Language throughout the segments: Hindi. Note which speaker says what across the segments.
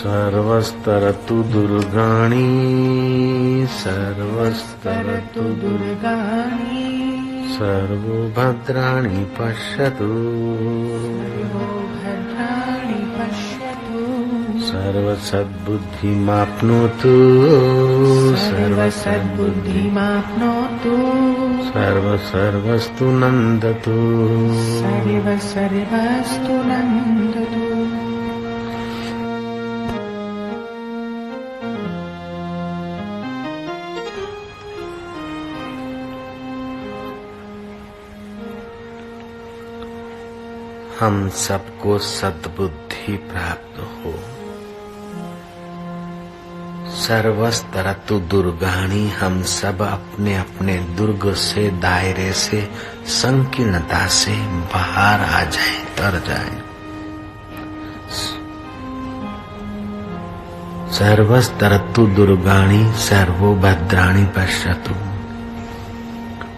Speaker 1: सर्वस्तरतु दुर्गाणि सर्वस्तरतु दुर्गाणि सर्वो भद्राणि पश्यतु सर्वसद्बुद्धिमाप्नोतु
Speaker 2: सर्वसद्बुद्धिमाप्नोतु
Speaker 1: सर्वस्तु नन्दतु
Speaker 2: सर्वस्तु नन्दतु।
Speaker 1: हम सबको सद्बुद्धि प्राप्त हो। सर्वस्तरतु दुर्गाणि हम सब अपने अपने दुर्ग से, दायरे से, संकीर्णता से बाहर आ जाएं, तर जाएं। सर्वस्तरतु दुर्गाणि सर्वो भद्राणि पश्यतु।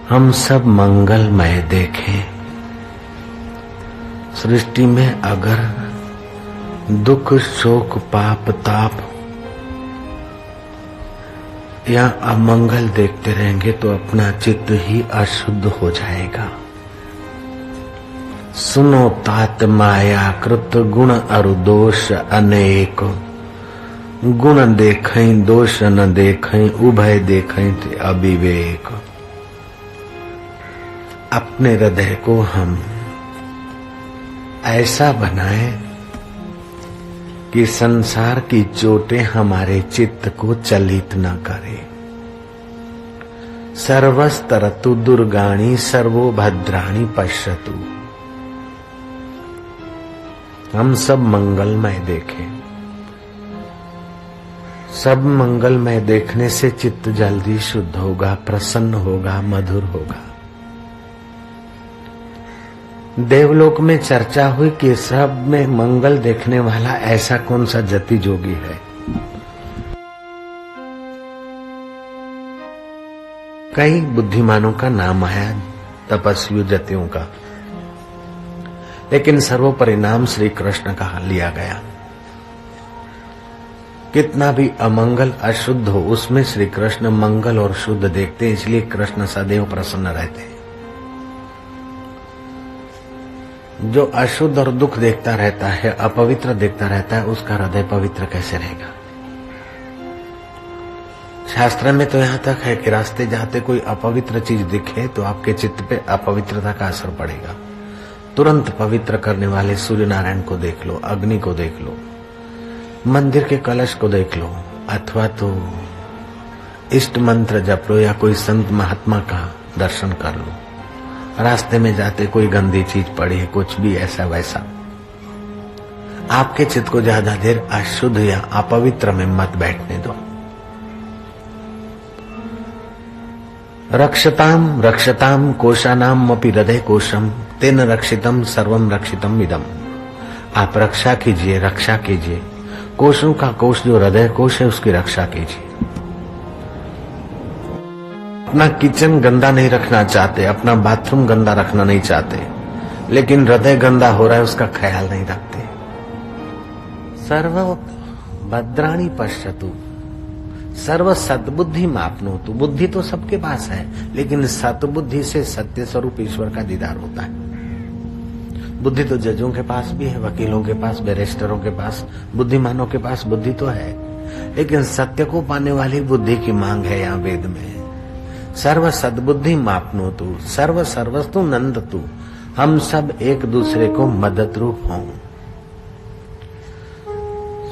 Speaker 1: हम सब मंगलमय देखें। सृष्टि में अगर दुख, शोक, पाप, ताप या अमंगल देखते रहेंगे तो अपना चित्त ही अशुद्ध हो जाएगा। सुनो तात माया कृत गुण अरु दोष अनेक, गुण देखें दोष न देखें, उभय देखें ते अविवेक। अपने हृदय को हम ऐसा बनाए कि संसार की चोटें हमारे चित्त को चलित न करे। सर्वस्तरतु दुर्गाणि सर्वो भद्राणि पश्यतु। हम सब मंगलमय देखें। सब मंगलमय देखने से चित्त जल्दी शुद्ध होगा, प्रसन्न होगा, मधुर होगा। देवलोक में चर्चा हुई कि सब में मंगल देखने वाला ऐसा कौन सा जति जोगी है। कई बुद्धिमानों का नाम आया, तपस्वियों जतियों का, लेकिन सर्वोपरि नाम श्री कृष्ण का लिया गया। कितना भी अमंगल अशुद्ध हो, उसमें श्री कृष्ण मंगल और शुद्ध देखते, इसलिए कृष्ण सदैव प्रसन्न रहते हैं। जो अशुद्ध और दुख देखता रहता है, अपवित्र देखता रहता है, उसका हृदय पवित्र कैसे रहेगा। शास्त्र में तो यहाँ तक है कि रास्ते जाते कोई अपवित्र चीज दिखे तो आपके चित्त पे अपवित्रता का असर पड़ेगा। तुरंत पवित्र करने वाले सूर्य नारायण को देख लो, अग्नि को देख लो, मंदिर के कलश को देख लो, अथवा तो इष्ट मंत्र जप लो या कोई संत महात्मा का दर्शन कर लो। रास्ते में जाते कोई गंदी चीज पड़ी है, कुछ भी ऐसा वैसा, आपके चित्त को ज्यादा देर अशुद्ध या अपवित्र में मत बैठने दो। रक्षताम रक्षताम कोशानाम अपि हृदय कोशम तेन रक्षितम सर्वम रक्षितम इदम। आप रक्षा कीजिए, रक्षा कीजिए। कोशों का कोश जो हृदय कोश है उसकी रक्षा कीजिए। अपना किचन गंदा नहीं रखना चाहते, अपना बाथरूम गंदा रखना नहीं चाहते, लेकिन हृदय गंदा हो रहा है उसका ख्याल नहीं रखते। सर्व भद्राणि पश्यतु सर्व सद्बुद्धि मापनोतु। बुद्धि तो सबके पास है, लेकिन सतबुद्धि से सत्य स्वरूप ईश्वर का दीदार होता है। बुद्धि तो जजों के पास भी है, वकीलों के पास, बैरिस्टरों के पास, बुद्धिमानों के पास बुद्धि तो है, लेकिन सत्य को पाने वाली बुद्धि की मांग है यहाँ वेद में। सर्व सद्बुद्धि मापनोतु सर्व सर्वस्तु नंदतु। हम सब एक दूसरे को मदद रूप हों।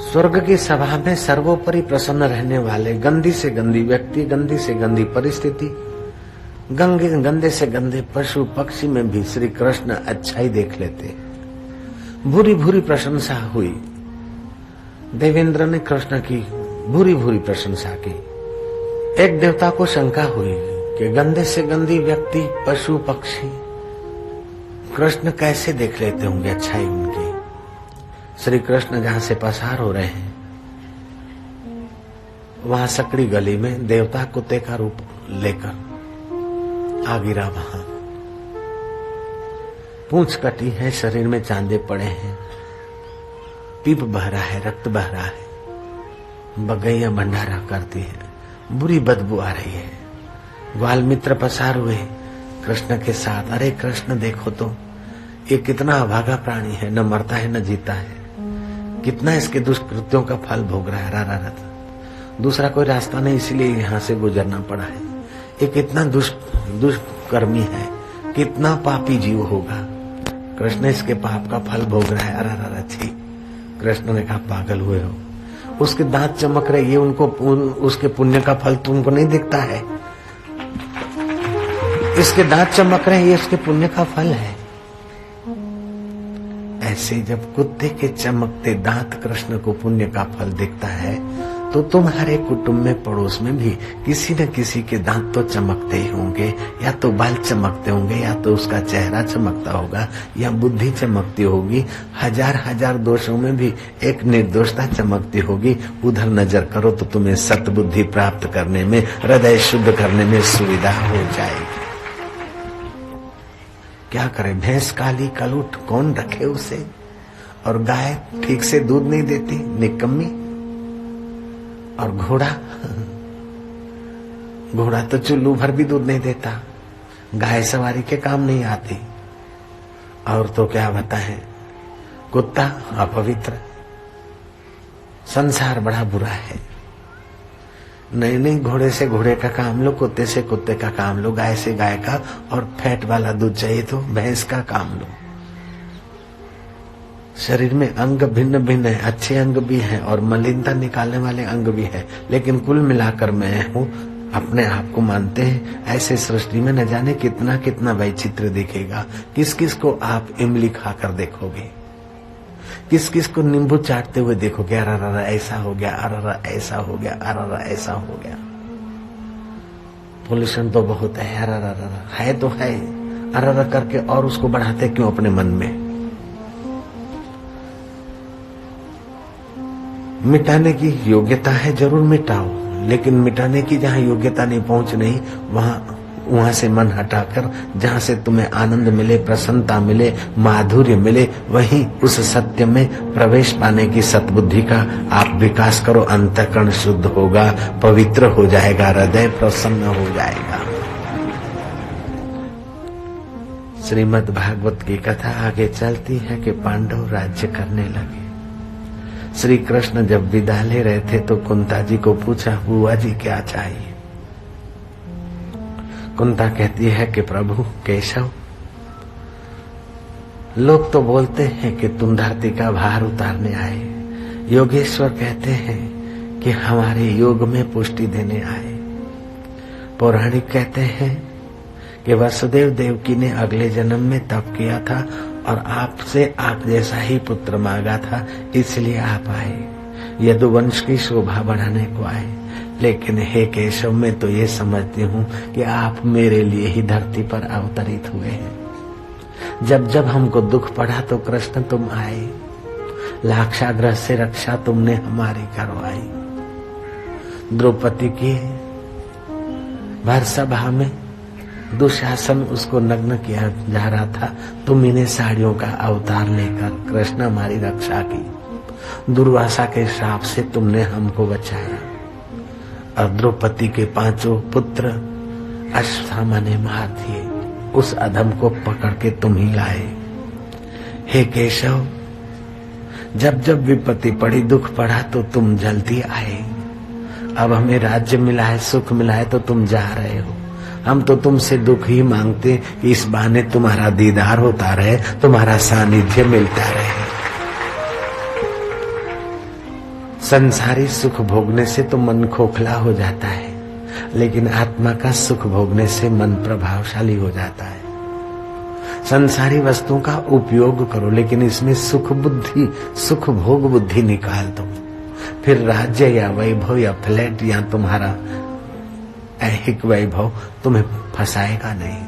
Speaker 1: स्वर्ग की सभा में सर्वोपरि प्रसन्न रहने वाले गंदी से गंदी व्यक्ति, गंदी से गंदी परिस्थिति, गंदे से गंदे पशु पक्षी में भी श्री कृष्ण अच्छाई देख लेते। भूरी भूरी प्रशंसा हुई। देवेंद्र ने कृष्ण की भूरी भूरी प्रशंसा की। एक देवता को शंका हुई कि गंदे से गंदी व्यक्ति, पशु पक्षी कृष्ण कैसे देख लेते होंगे अच्छाई उनकी। श्री कृष्ण जहां से पसार हो रहे हैं, वहां सकड़ी गली में देवता कुत्ते का रूप लेकर आ गिरा। वहां पूंछ कटी है, शरीर में चांदे पड़े हैं, पीप बह रहा है, रक्त बह रहा है, बगैया भंडारा करती है, बुरी बदबू आ रही है। ग्वाल मित्र पसार हुए कृष्ण के साथ। अरे कृष्ण देखो तो, ये कितना अभागा प्राणी है, न मरता है न जीता है, कितना इसके दुष्कृत्यों का फल भोग रहा है। रारा दूसरा कोई रास्ता नहीं, इसलिए यहाँ से गुजरना पड़ा है। ये कितना दुष्कर्मी है, कितना पापी जीव होगा। कृष्ण इसके पाप का फल भोग रहा है। अरे छी। कृष्ण ने कहा पागल हुए हो, उसके दांत चमक रहे, ये उनको उसके पुण्य का फल तुमको नहीं दिखता है? इसके दांत चमक रहे, ये उसके पुण्य का फल है। ऐसे जब कुत्ते के चमकते दांत कृष्ण को पुण्य का फल दिखता है, तो तुम्हारे कुटुंब में पड़ोस में भी किसी न किसी के दांत तो चमकते ही होंगे, या तो बाल चमकते होंगे, या तो उसका चेहरा चमकता होगा, या बुद्धि चमकती होगी। हजार दोषों में भी एक निर्दोषता चमकती होगी। उधर नजर करो तो तुम्हें सतबुद्धि प्राप्त करने में, हृदय शुद्ध करने में सुविधा हो जाएगी। क्या करे, भैंस काली कलूट कौन रखे उसे, और गाय ठीक से दूध नहीं देती, निकम्मी। और घोड़ा तो चुल्लू भर भी दूध नहीं देता, गाय सवारी के काम नहीं आती। और तो क्या बताएं, कुत्ता अपवित्र। संसार बड़ा बुरा है। नहीं, घोड़े से घोड़े का काम लो, कुत्ते से कुत्ते का काम लो, गाय से गाय का, और फैट वाला दूध चाहिए तो भैंस का काम लो। शरीर में अंग भिन्न भिन्न है, अच्छे अंग भी हैं और मलिनता निकालने वाले अंग भी है, लेकिन कुल मिलाकर मैं हूँ, अपने आप को मानते हैं। ऐसे सृष्टि में न जाने कितना कितना वैचित्र दिखेगा। किस किस को आप इमली खाकर देखोगे, किस किस को नींबू चाटते हुए देखोगे, अरा ऐसा हो गया, अरा ऐसा हो गया, अरा ऐसा हो गया। पोल्यूशन तो बहुत है, अरा है तो है, अरा करके और उसको बढ़ाते क्यों अपने मन में। मिटाने की योग्यता है, जरूर मिटाओ, लेकिन मिटाने की जहां योग्यता नहीं, पहुंच नहीं, वहां से मन हटाकर जहां से तुम्हें आनंद मिले, प्रसन्नता मिले, माधुर्य मिले, वहीं उस सत्य में प्रवेश पाने की सद्बुद्धि का आप विकास करो। अंतःकरण शुद्ध होगा, पवित्र हो जाएगा, हृदय प्रसन्न हो जाएगा। श्रीमद् भागवत की कथा आगे चलती है कि पांडव राज्य करने लगे। श्री कृष्ण जब विदा ले रहे थे तो कुंता जी को पूछा, बुआ जी क्या चाहिए? कुंता कहती है कि प्रभु केशव, लोग तो बोलते हैं कि तुम धरती का भार उतारने आए, योगेश्वर कहते हैं कि हमारे योग में पुष्टि देने आए, पौराणिक कहते हैं कि वसुदेव देवकी ने अगले जन्म में तप किया था और आपसे आप जैसा ही पुत्र मांगा था, इसलिए आप आए, यदुवंश की शोभा बढ़ाने को आए। लेकिन हे केशव, मैं तो ये समझती हूँ कि आप मेरे लिए ही धरती पर अवतरित हुए हैं। जब जब हमको दुख पड़ा तो कृष्ण तुम आए, लाक्षागृह से रक्षा तुमने हमारी करवाई। द्रौपदी की भर सभा में दुशासन उसको नग्न किया जा रहा था, तुम इन्हें साड़ियों का अवतार लेकर कृष्ण हमारी रक्षा की। दुर्वासा के श्राप से तुमने हमको बचाया और द्रौपदी के 5 पुत्र अश्वत्थामा ने मार दिए, उस अधम को पकड़ के तुम ही लाए। हे केशव, जब जब विपत्ति पड़ी, दुख पड़ा तो तुम जल्दी आए। अब हमें राज्य मिला है, सुख मिला है तो तुम जा रहे हो। हम तो तुमसे दुख ही मांगते कि इस बहाने तुम्हारा दीदार होता रहे, तुम्हारा सानिध्य मिलता रहे। संसारी सुख भोगने से तो मन खोखला हो जाता है, लेकिन आत्मा का सुख भोगने से मन प्रभावशाली हो जाता है। संसारी वस्तुओं का उपयोग करो, लेकिन इसमें सुख भोग बुद्धि निकाल दो, फिर राज्य या वैभव या फ्लैट या तुम्हारा ऐहिक वैभव तुम्हें फंसाएगा नहीं।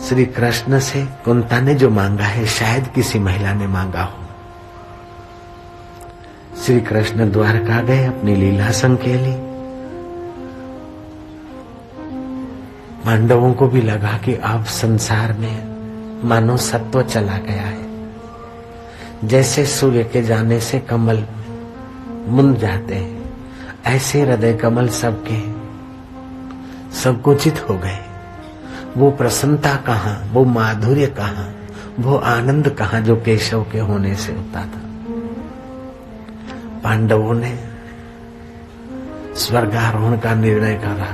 Speaker 1: श्री कृष्ण से कुंता ने जो मांगा है शायद किसी महिला ने मांगा हो। श्री कृष्ण द्वारका गए, अपनी लीला संकेली। पांडवों को भी लगा कि अब संसार में मानो सत्व चला गया है। जैसे सूर्य के जाने से कमल मुंद जाते हैं, ऐसे हृदय कमल सबके संकुचित हो गए। वो प्रसन्नता कहाँ, वो माधुर्य कहाँ, वो आनंद कहाँ जो केशव के होने से होता था। पांडवों ने स्वर्गारोहण का निर्णय करा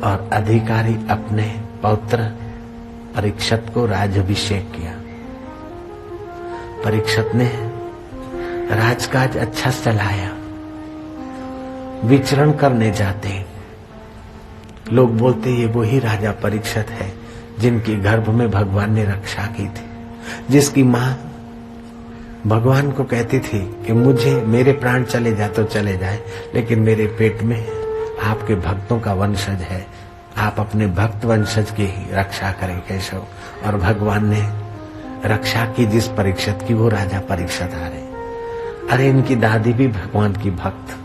Speaker 1: और अधिकारी अपने पौत्र परीक्षित को राज्याभिषेक किया। परीक्षित ने राजकाज अच्छा चलाया। विचरण करने जाते लोग बोलते ये वही राजा परीक्षित है जिनकी गर्भ में भगवान ने रक्षा की थी, जिसकी माँ भगवान को कहती थी कि मुझे मेरे प्राण चले जाए तो चले जाए, लेकिन मेरे पेट में आपके भक्तों का वंशज है, आप अपने भक्त वंशज की ही रक्षा करें केशव। और भगवान ने रक्षा की जिस परीक्षित की, वो राजा परीक्षित आ रहे। अरे इनकी दादी भी भगवान की भक्त,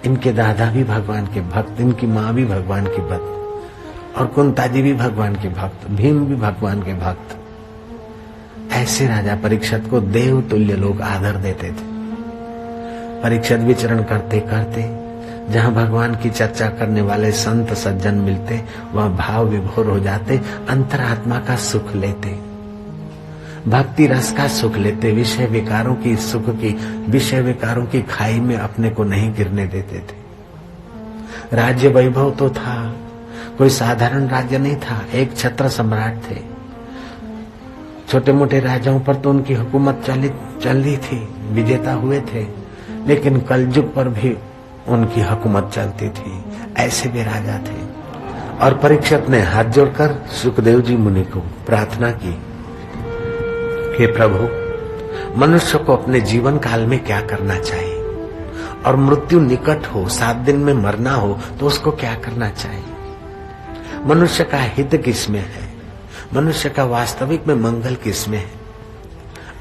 Speaker 1: इनके दादा भी भगवान के भक्त, इनकी माँ भी भगवान की भक्त, और कुंता जी भी भगवान के भक्त, भीम भी भगवान के भक्त। ऐसे राजा परीक्षित को देव तुल्य लोग आदर देते थे। परीक्षित विचरण करते करते जहाँ भगवान की चर्चा करने वाले संत सज्जन मिलते, वहाँ भाव विभोर हो जाते, अंतरात्मा का सुख लेते, भक्ति रस का सुख लेते, विषय विकारों की सुख की, विषय विकारों की खाई में अपने को नहीं गिरने देते थे। राज्य वैभव तो था, कोई साधारण राज्य नहीं था, एक छत्र सम्राट थे। छोटे मोटे राजाओं पर तो उनकी हुकूमत चल रही थी, विजेता हुए थे, लेकिन कलयुग पर भी उनकी हुकूमत चलती थी। ऐसे भी राजा थे। और परीक्षित ने हाथ जोड़कर सुखदेव जी मुनि को प्रार्थना की, हे प्रभु, मनुष्य को अपने जीवन काल में क्या करना चाहिए, और मृत्यु निकट हो, 7 दिन में मरना हो तो उसको क्या करना चाहिए। मनुष्य का हित किसमें है, मनुष्य का वास्तविक में मंगल किसमें है।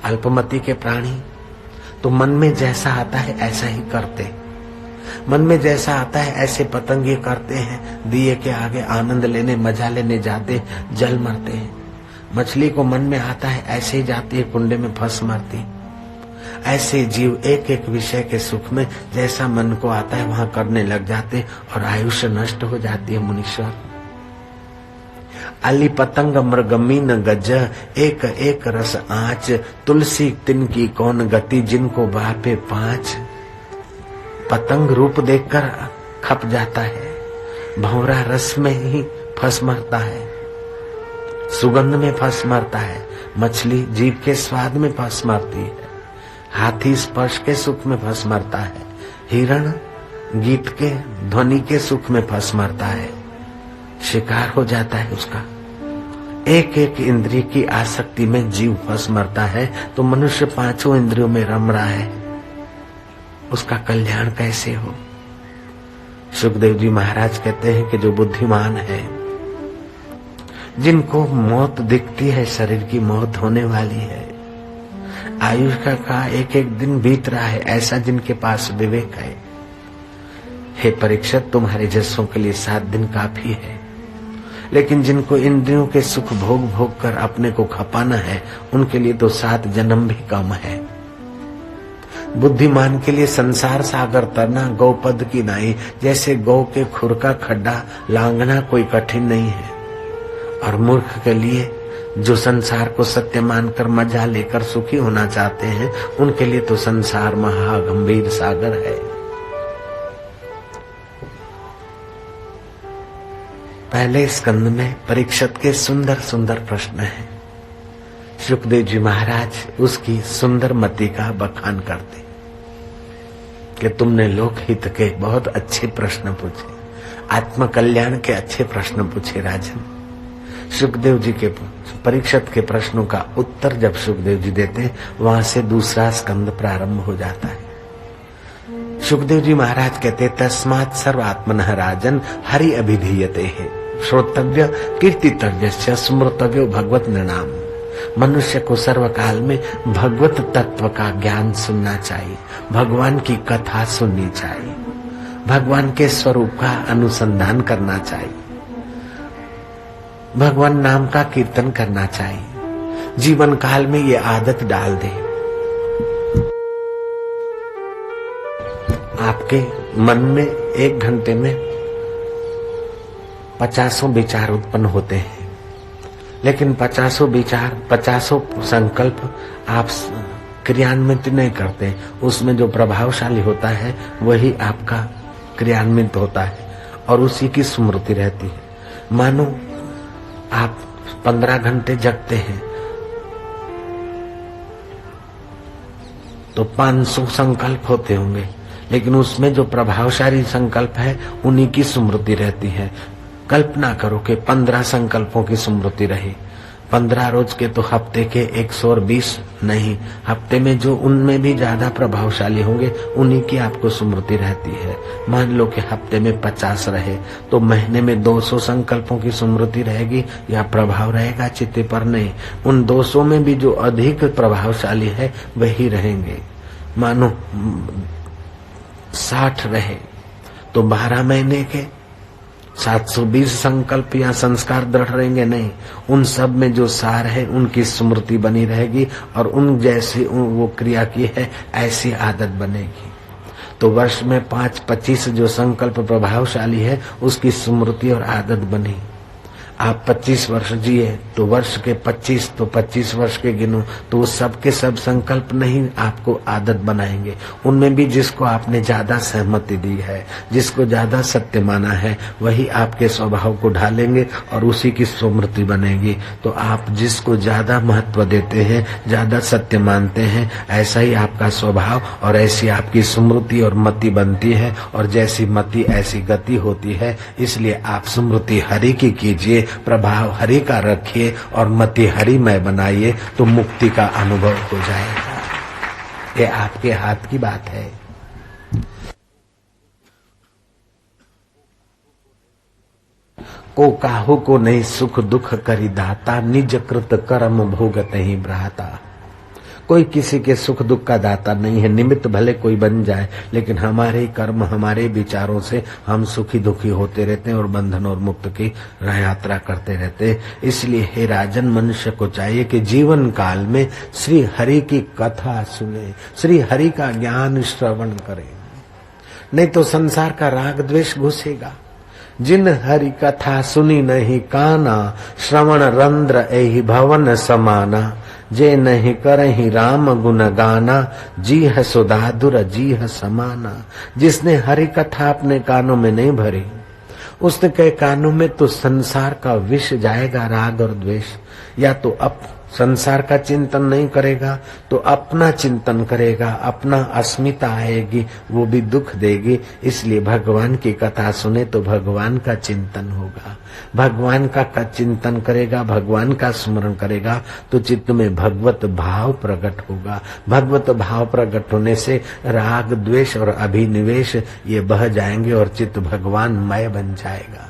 Speaker 1: अल्पमति के प्राणी तो मन में जैसा आता है ऐसा ही करते, मन में जैसा आता है ऐसे पतंग ये करते हैं, दिए के आगे आनंद लेने मजा लेने जाते, जल मरते हैं। मछली को मन में आता है ऐसे ही जाती है, कुंडे में फंस मरती। ऐसे जीव एक एक विषय के सुख में जैसा मन को आता है वहां करने लग जाते और आयुष्य नष्ट हो जाती है। मुनीश्वर, अली पतंग मृगमीन गज, एक एक रस आँच, तुलसी तिनकी कौन गति, जिनको बापे 5। पतंग रूप देखकर खप जाता है, भंवरा रस में ही फंस मरता है, सुगंध में फंस मरता है, मछली जीभ के स्वाद में फंस मरती है, हाथी स्पर्श के सुख में फंस मरता है, हिरण गीत के ध्वनि के सुख में फंस मरता है, शिकार हो जाता है उसका। एक एक इंद्रिय की आसक्ति में जीव फंस मरता है। तो मनुष्य 5 इंद्रियों में रम रहा है, उसका कल्याण कैसे हो। सुखदेव जी महाराज कहते हैं कि जो बुद्धिमान है, जिनको मौत दिखती है, शरीर की मौत होने वाली है, आयुष का एक एक दिन बीत रहा है, ऐसा जिनके पास विवेक है, हे परीक्षित, तुम्हारे जैसों के लिए 7 दिन काफी है। लेकिन जिनको इंद्रियों के सुख भोग भोग कर अपने को खपाना है, उनके लिए तो 7 जन्म भी कम है। बुद्धिमान के लिए संसार सागर तरना गौपद की नाई, जैसे गौ के खुर का खड्डा लांघना कोई कठिन नहीं है। और मूर्ख के लिए, जो संसार को सत्य मानकर मजा लेकर सुखी होना चाहते हैं, उनके लिए तो संसार महागंभीर सागर है। पहले स्कंद में परीक्षित के सुंदर सुंदर प्रश्न हैं। सुखदेव जी महाराज उसकी सुंदर मति का बखान करते कि तुमने लोकहित के बहुत अच्छे प्रश्न पूछे, आत्म कल्याण के अच्छे प्रश्न पूछे राजन। सुखदेव जी के परीक्षित के प्रश्नों का उत्तर जब सुखदेव जी देते, वहां से दूसरा स्कंद प्रारंभ हो जाता है। सुखदेव जी महाराज कहते, तस्मात् सर्वात्मनः राजन हरि अभिधीयते है। श्रोतव्य कीर्तितव्य स्मृतव्यो भगवत नृणाम। मनुष्य को सर्वकाल में भगवत तत्व का ज्ञान सुनना चाहिए, भगवान की कथा सुननी चाहिए, भगवान के स्वरूप का अनुसंधान करना चाहिए, भगवान नाम का कीर्तन करना चाहिए। जीवन काल में ये आदत डाल दे। आपके मन में 1 घंटे में 50 विचार उत्पन्न होते हैं, लेकिन 50 विचार 50 संकल्प आप क्रियान्वित नहीं करते। उसमें जो प्रभावशाली होता है वही आपका क्रियान्वित होता है और उसी की स्मृति रहती है। मानो आप 15 घंटे जगते हैं तो 500 संकल्प होते होंगे, लेकिन उसमें जो प्रभावशाली संकल्प है उन्हीं की स्मृति रहती है। कल्पना करो कि 15 संकल्पों की स्मृति रही। 15 रोज के तो हफ्ते के 120 नहीं, हफ्ते में जो उनमें भी ज्यादा प्रभावशाली होंगे उन्हीं की आपको स्मृति रहती है। मान लो कि हफ्ते में 50 रहे तो महीने में 200 संकल्पों की स्मृति रहेगी या प्रभाव रहेगा चित्त पर? नहीं, उन 200 में भी जो अधिक प्रभावशाली है वही रहेंगे। मानो 60 रहे तो 12 महीने के 720 संकल्प या संस्कार दृढ़ रहेंगे? नहीं, उन सब में जो सार है उनकी स्मृति बनी रहेगी और उन जैसी वो क्रिया की है ऐसी आदत बनेगी। तो वर्ष में 5-25 जो संकल्प प्रभावशाली है उसकी स्मृति और आदत बनी। आप 25 वर्ष जिए तो वर्ष के 25 तो 25 वर्ष के गिनो तो वो सब के सब संकल्प नहीं आपको आदत बनाएंगे। उनमें भी जिसको आपने ज्यादा सहमति दी है, जिसको ज्यादा सत्य माना है, वही आपके स्वभाव को ढालेंगे और उसी की स्मृति बनेगी। तो आप जिसको ज्यादा महत्व देते हैं, ज्यादा सत्य मानते हैं, ऐसा ही आपका स्वभाव और ऐसी आपकी स्मृति और मति बनती है और जैसी मति ऐसी गति होती है। इसलिए आप स्मृति हरि की कीजिए, प्रभाव हरि का रखिए और मति हरिमय बनाइए तो मुक्ति का अनुभव हो जाएगा। ये आपके हाथ की बात है। को काहू को नहीं सुख दुख करी दाता, निज कृत कर्म भोगत ही भ्राता। कोई किसी के सुख दुख का दाता नहीं है। निमित्त भले कोई बन जाए, लेकिन हमारे कर्म हमारे विचारों से हम सुखी दुखी होते रहते हैं और बंधन और मुक्त की यात्रा करते रहते हैं। इसलिए हे राजन, मनुष्य को चाहिए कि जीवन काल में श्री हरि की कथा सुने, श्री हरि का ज्ञान श्रवण करे, नहीं तो संसार का राग द्वेष घुसेगा। जिन हरि कथा सुनी नहीं काना, श्रवण रंध्र एहि भवन समाना। जे नहीं करहि राम गुण गाना, जी है सुधाधुर जी है समाना। जिसने हरि कथा अपने कानों में नहीं भरी, उसने कहे कानों में तो संसार का विष जाएगा, राग और द्वेष। या तो अब संसार का चिंतन नहीं करेगा तो अपना चिंतन करेगा, अपना अस्मिता आएगी, वो भी दुख देगी। इसलिए भगवान की कथा सुने तो भगवान का चिंतन होगा, भगवान का चिंतन करेगा, भगवान का स्मरण करेगा तो चित्त में भगवत भाव प्रकट होगा। भगवत भाव प्रकट होने से राग द्वेष और अभिनिवेश ये बह जाएंगे और चित्त भगवानमय बन जाएगा।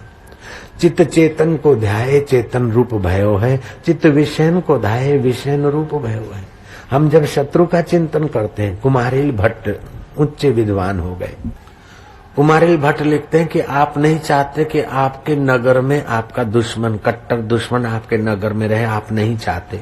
Speaker 1: चित्त चेतन को ध्याये चेतन रूप भयो है, चित्त विषयन को ध्याये विषयन रूप भयो है। हम जब शत्रु का चिंतन करते हैं, कुमारिल भट्ट उच्च विद्वान हो गए। कुमारिल भट्ट लिखते हैं कि आप नहीं चाहते कि आपके नगर में आपका दुश्मन, कट्टर दुश्मन आपके नगर में रहे, आप नहीं चाहते।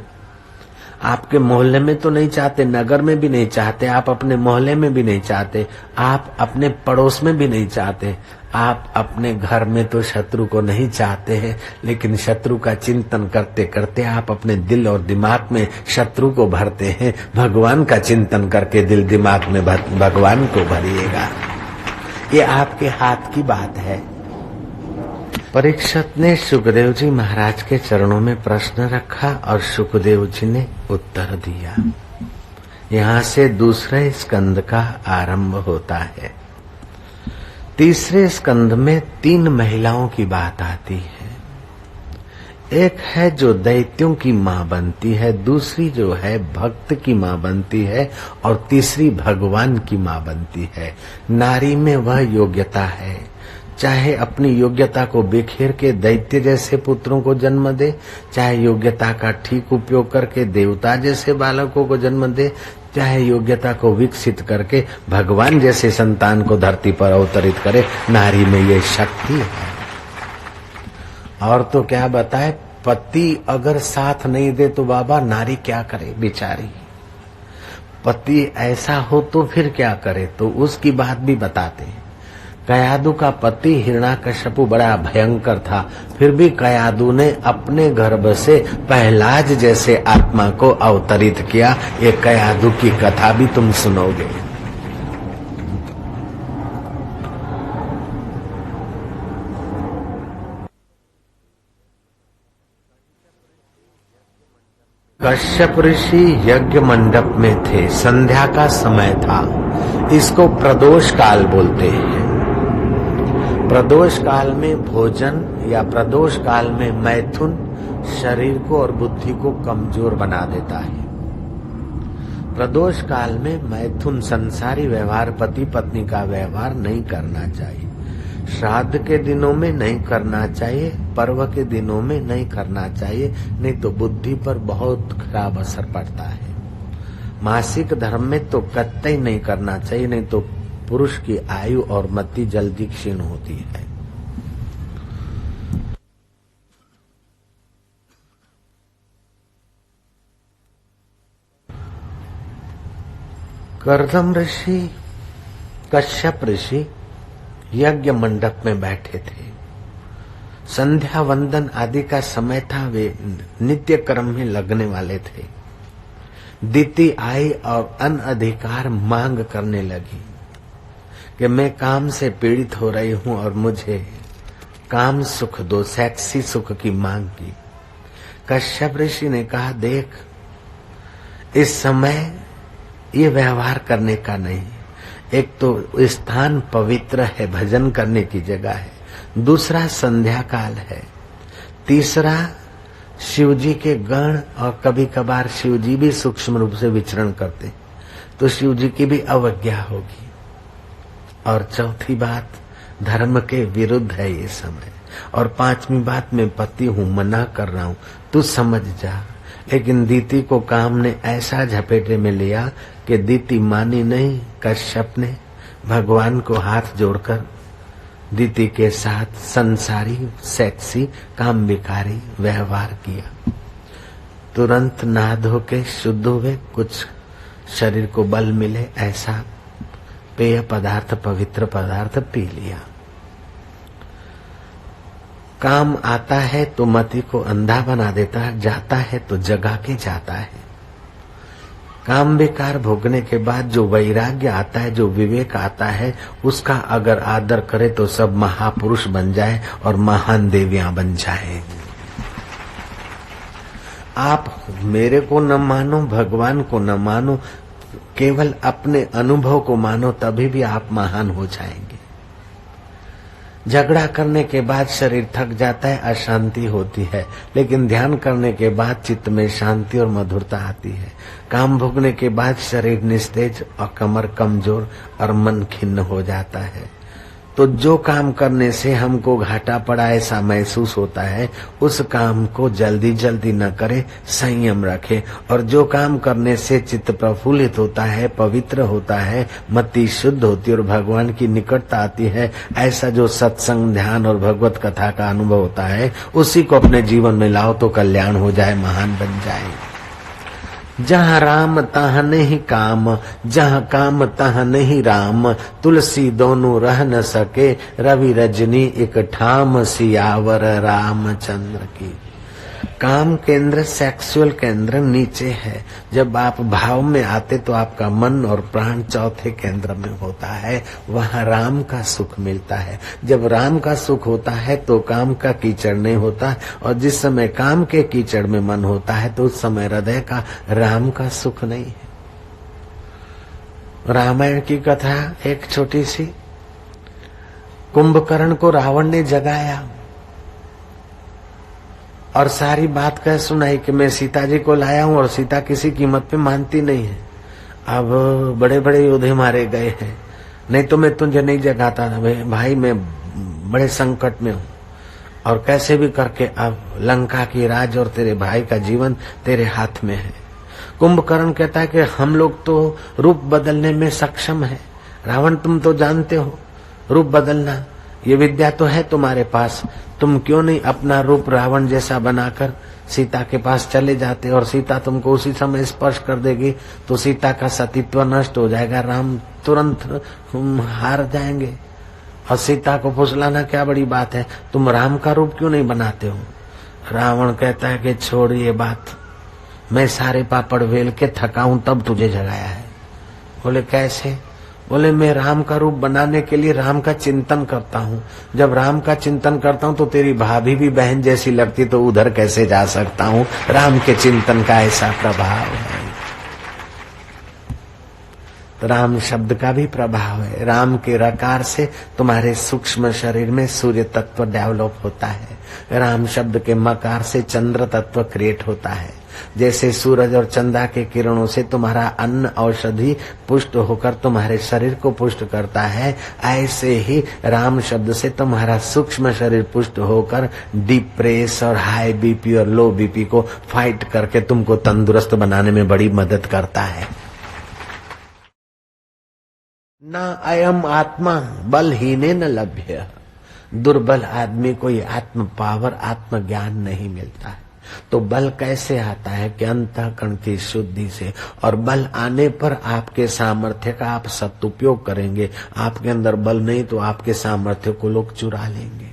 Speaker 1: आपके मोहल्ले में तो नहीं चाहते, नगर में भी नहीं चाहते, आप अपने मोहल्ले में भी नहीं चाहते, आप अपने पड़ोस में भी नहीं चाहते, आप अपने घर में तो शत्रु को नहीं चाहते हैं। लेकिन शत्रु का चिंतन करते करते आप अपने दिल और दिमाग में शत्रु को भरते हैं। भगवान का चिंतन करके दिल दिमाग में भगवान को भरिएगा। ये आपके हाथ की बात है। परीक्षित ने सुखदेव जी महाराज के चरणों में प्रश्न रखा और सुखदेव जी ने उत्तर दिया। यहाँ से दूसरे स्कंद का आरंभ होता है। तीसरे स्कंद में 3 महिलाओं की बात आती है। एक है जो दैत्यों की माँ बनती है, दूसरी जो है भक्त की माँ बनती है और तीसरी भगवान की माँ बनती है। नारी में वह योग्यता है चाहे अपनी योग्यता को बिखेर के दैत्य जैसे पुत्रों को जन्म दे, चाहे योग्यता का ठीक उपयोग करके देवता जैसे बालकों को जन्म दे, चाहे योग्यता को विकसित करके भगवान जैसे संतान को धरती पर अवतरित करे। नारी में ये शक्ति है। और तो क्या बताए, पति अगर साथ नहीं दे तो बाबा नारी क्या करे बेचारी। पति ऐसा हो तो फिर क्या करे, तो उसकी बात भी बताते हैं। कयादु का पति हिरण्याकश्यपु बड़ा भयंकर था, फिर भी कयादु ने अपने गर्भ से पहलाज जैसे आत्मा को अवतरित किया। ये कयादु की कथा भी तुम सुनोगे। कश्यप ऋषि यज्ञ मंडप में थे, संध्या का समय था। इसको प्रदोष काल बोलते हैं। प्रदोष काल में भोजन या प्रदोष काल में मैथुन शरीर को और बुद्धि को कमजोर बना देता है। प्रदोष काल में मैथुन संसारी व्यवहार, पति पत्नी का व्यवहार नहीं करना चाहिए। श्राद्ध के दिनों में नहीं करना चाहिए, पर्व के दिनों में नहीं करना चाहिए, नहीं तो बुद्धि पर बहुत खराब असर पड़ता है। मासिक धर्म में तो कतई नहीं करना चाहिए, नहीं तो पुरुष की आयु और मति जल्दी क्षीण होती है। कर्दम ऋषि, कश्यप ऋषि यज्ञ मंडप में बैठे थे। संध्या वंदन आदि का समय था, वे नित्य कर्म में लगने वाले थे। दीति आई और अनधिकार मांग करने लगी कि मैं काम से पीड़ित हो रही हूं और मुझे काम सुख दो, सेक्सी सुख की मांग की। कश्यप ऋषि ने कहा, देख इस समय ये व्यवहार करने का नहीं। एक तो स्थान पवित्र है, भजन करने की जगह है, दूसरा संध्या काल है, तीसरा शिव जी के गण और कभी कभार शिव जी भी सूक्ष्म रूप से विचरण करते, तो शिव जी की भी अवज्ञा होगी। और चौथी बात, धर्म के विरुद्ध है ये समय। और पांचवी बात, मैं पति हूं, मना कर रहा हूं, तू समझ जा। लेकिन दीति को काम ने ऐसा झपेटे में लिया कि दीति मानी नहीं। कश्यप ने भगवान को हाथ जोड़कर दीति के साथ संसारी, सेक्सी, काम विकारी व्यवहार किया। तुरंत नहा धो के शुद्ध हुए, कुछ शरीर को बल मिले ऐसा पेय पदार्थ, पवित्र पदार्थ पी लिया। काम आता है तो मति को अंधा बना देता है, जाता है तो जगा के जाता है। काम विकार भोगने के बाद जो वैराग्य आता है, जो विवेक आता है, उसका अगर आदर करे तो सब महापुरुष बन जाए और महान देवियां बन जाए। आप मेरे को न मानो, भगवान को न मानो, केवल अपने अनुभव को मानो, तभी भी आप महान हो जाएंगे। झगड़ा करने के बाद शरीर थक जाता है, अशांति होती है, लेकिन ध्यान करने के बाद चित्त में शांति और मधुरता आती है। काम भोगने के बाद शरीर निस्तेज और कमर कमजोर और मन खिन्न हो जाता है। तो जो काम करने से हमको घाटा पड़ा ऐसा महसूस होता है, उस काम को जल्दी जल्दी न करे, संयम रखे। और जो काम करने से चित्त प्रफुल्लित होता है, पवित्र होता है, मति शुद्ध होती है और भगवान की निकटता आती है, ऐसा जो सत्संग, ध्यान और भगवत कथा का अनुभव होता है, उसी को अपने जीवन में लाओ तो कल्याण हो जाए, महान बन जाए। जहाँ राम तहाँ नहीं काम, जहाँ काम तहाँ नहीं राम, तुलसी दोनों रह न सके, रवि रजनी एक ठाम, सियावर रामचंद्र की। काम केंद्र, सेक्सुअल केंद्र नीचे है। जब आप भाव में आते तो आपका मन और प्राण चौथे केंद्र में होता है, वहाँ राम का सुख मिलता है। जब राम का सुख होता है तो काम का कीचड़ नहीं होता, और जिस समय काम के कीचड़ में मन होता है तो उस समय हृदय का राम का सुख नहीं है। रामायण की कथा एक छोटी सी, कुंभकर्ण को रावण ने जगाया और सारी बात कह सुनाई कि मैं सीता जी को लाया हूं और सीता किसी कीमत पे मानती नहीं है। अब बड़े बड़े योद्धे मारे गए हैं, नहीं तो मैं तुझे नहीं जगाता था। भाई मैं बड़े संकट में हूं और कैसे भी करके अब लंका की राज और तेरे भाई का जीवन तेरे हाथ में है। कुंभकर्ण कहता है कि हम लोग तो रूप बदलने में सक्षम है। रावण, तुम तो जानते हो रूप बदलना, ये विद्या तो है तुम्हारे पास, तुम क्यों नहीं अपना रूप रावण जैसा बनाकर सीता के पास चले जाते और सीता तुमको उसी समय स्पर्श कर देगी तो सीता का सतीत्व नष्ट हो जाएगा, राम तुरंत हार जाएंगे और सीता को फुसलाना क्या बड़ी बात है, तुम राम का रूप क्यों नहीं बनाते हो। रावण कहता है कि छोड़ ये बात, मैं सारे पापड़ वेल के थका हूं तब तुझे जगाया है। बोले कैसे? बोले मैं राम का रूप बनाने के लिए राम का चिंतन करता हूँ, जब राम का चिंतन करता हूँ तो तेरी भाभी भी बहन जैसी लगती, तो उधर कैसे जा सकता हूँ। राम के चिंतन का ऐसा प्रभाव है। राम शब्द का भी प्रभाव है। राम के रकार से तुम्हारे सूक्ष्म शरीर में सूर्य तत्व डेवलप होता है। राम शब्द के मकार से चंद्र तत्व क्रिएट होता है। जैसे सूरज और चंद्रा के किरणों से तुम्हारा अन्न औषधि पुष्ट होकर तुम्हारे शरीर को पुष्ट करता है, ऐसे ही राम शब्द से तुम्हारा सूक्ष्म शरीर पुष्ट होकर डीप प्रेस और हाई बीपी और लो बीपी को फाइट करके तुमको तंदुरुस्त बनाने में बड़ी मदद करता है। न अयम आत्मा बलहीने न लभ्य। दुर्बल आदमी को ये आत्म पावर, आत्म ज्ञान नहीं मिलता है। तो बल कैसे आता है कि अंतःकरण की शुद्धि से, और बल आने पर आपके सामर्थ्य का आप सदुपयोग करेंगे। आपके अंदर बल नहीं तो आपके सामर्थ्य को लोग चुरा लेंगे,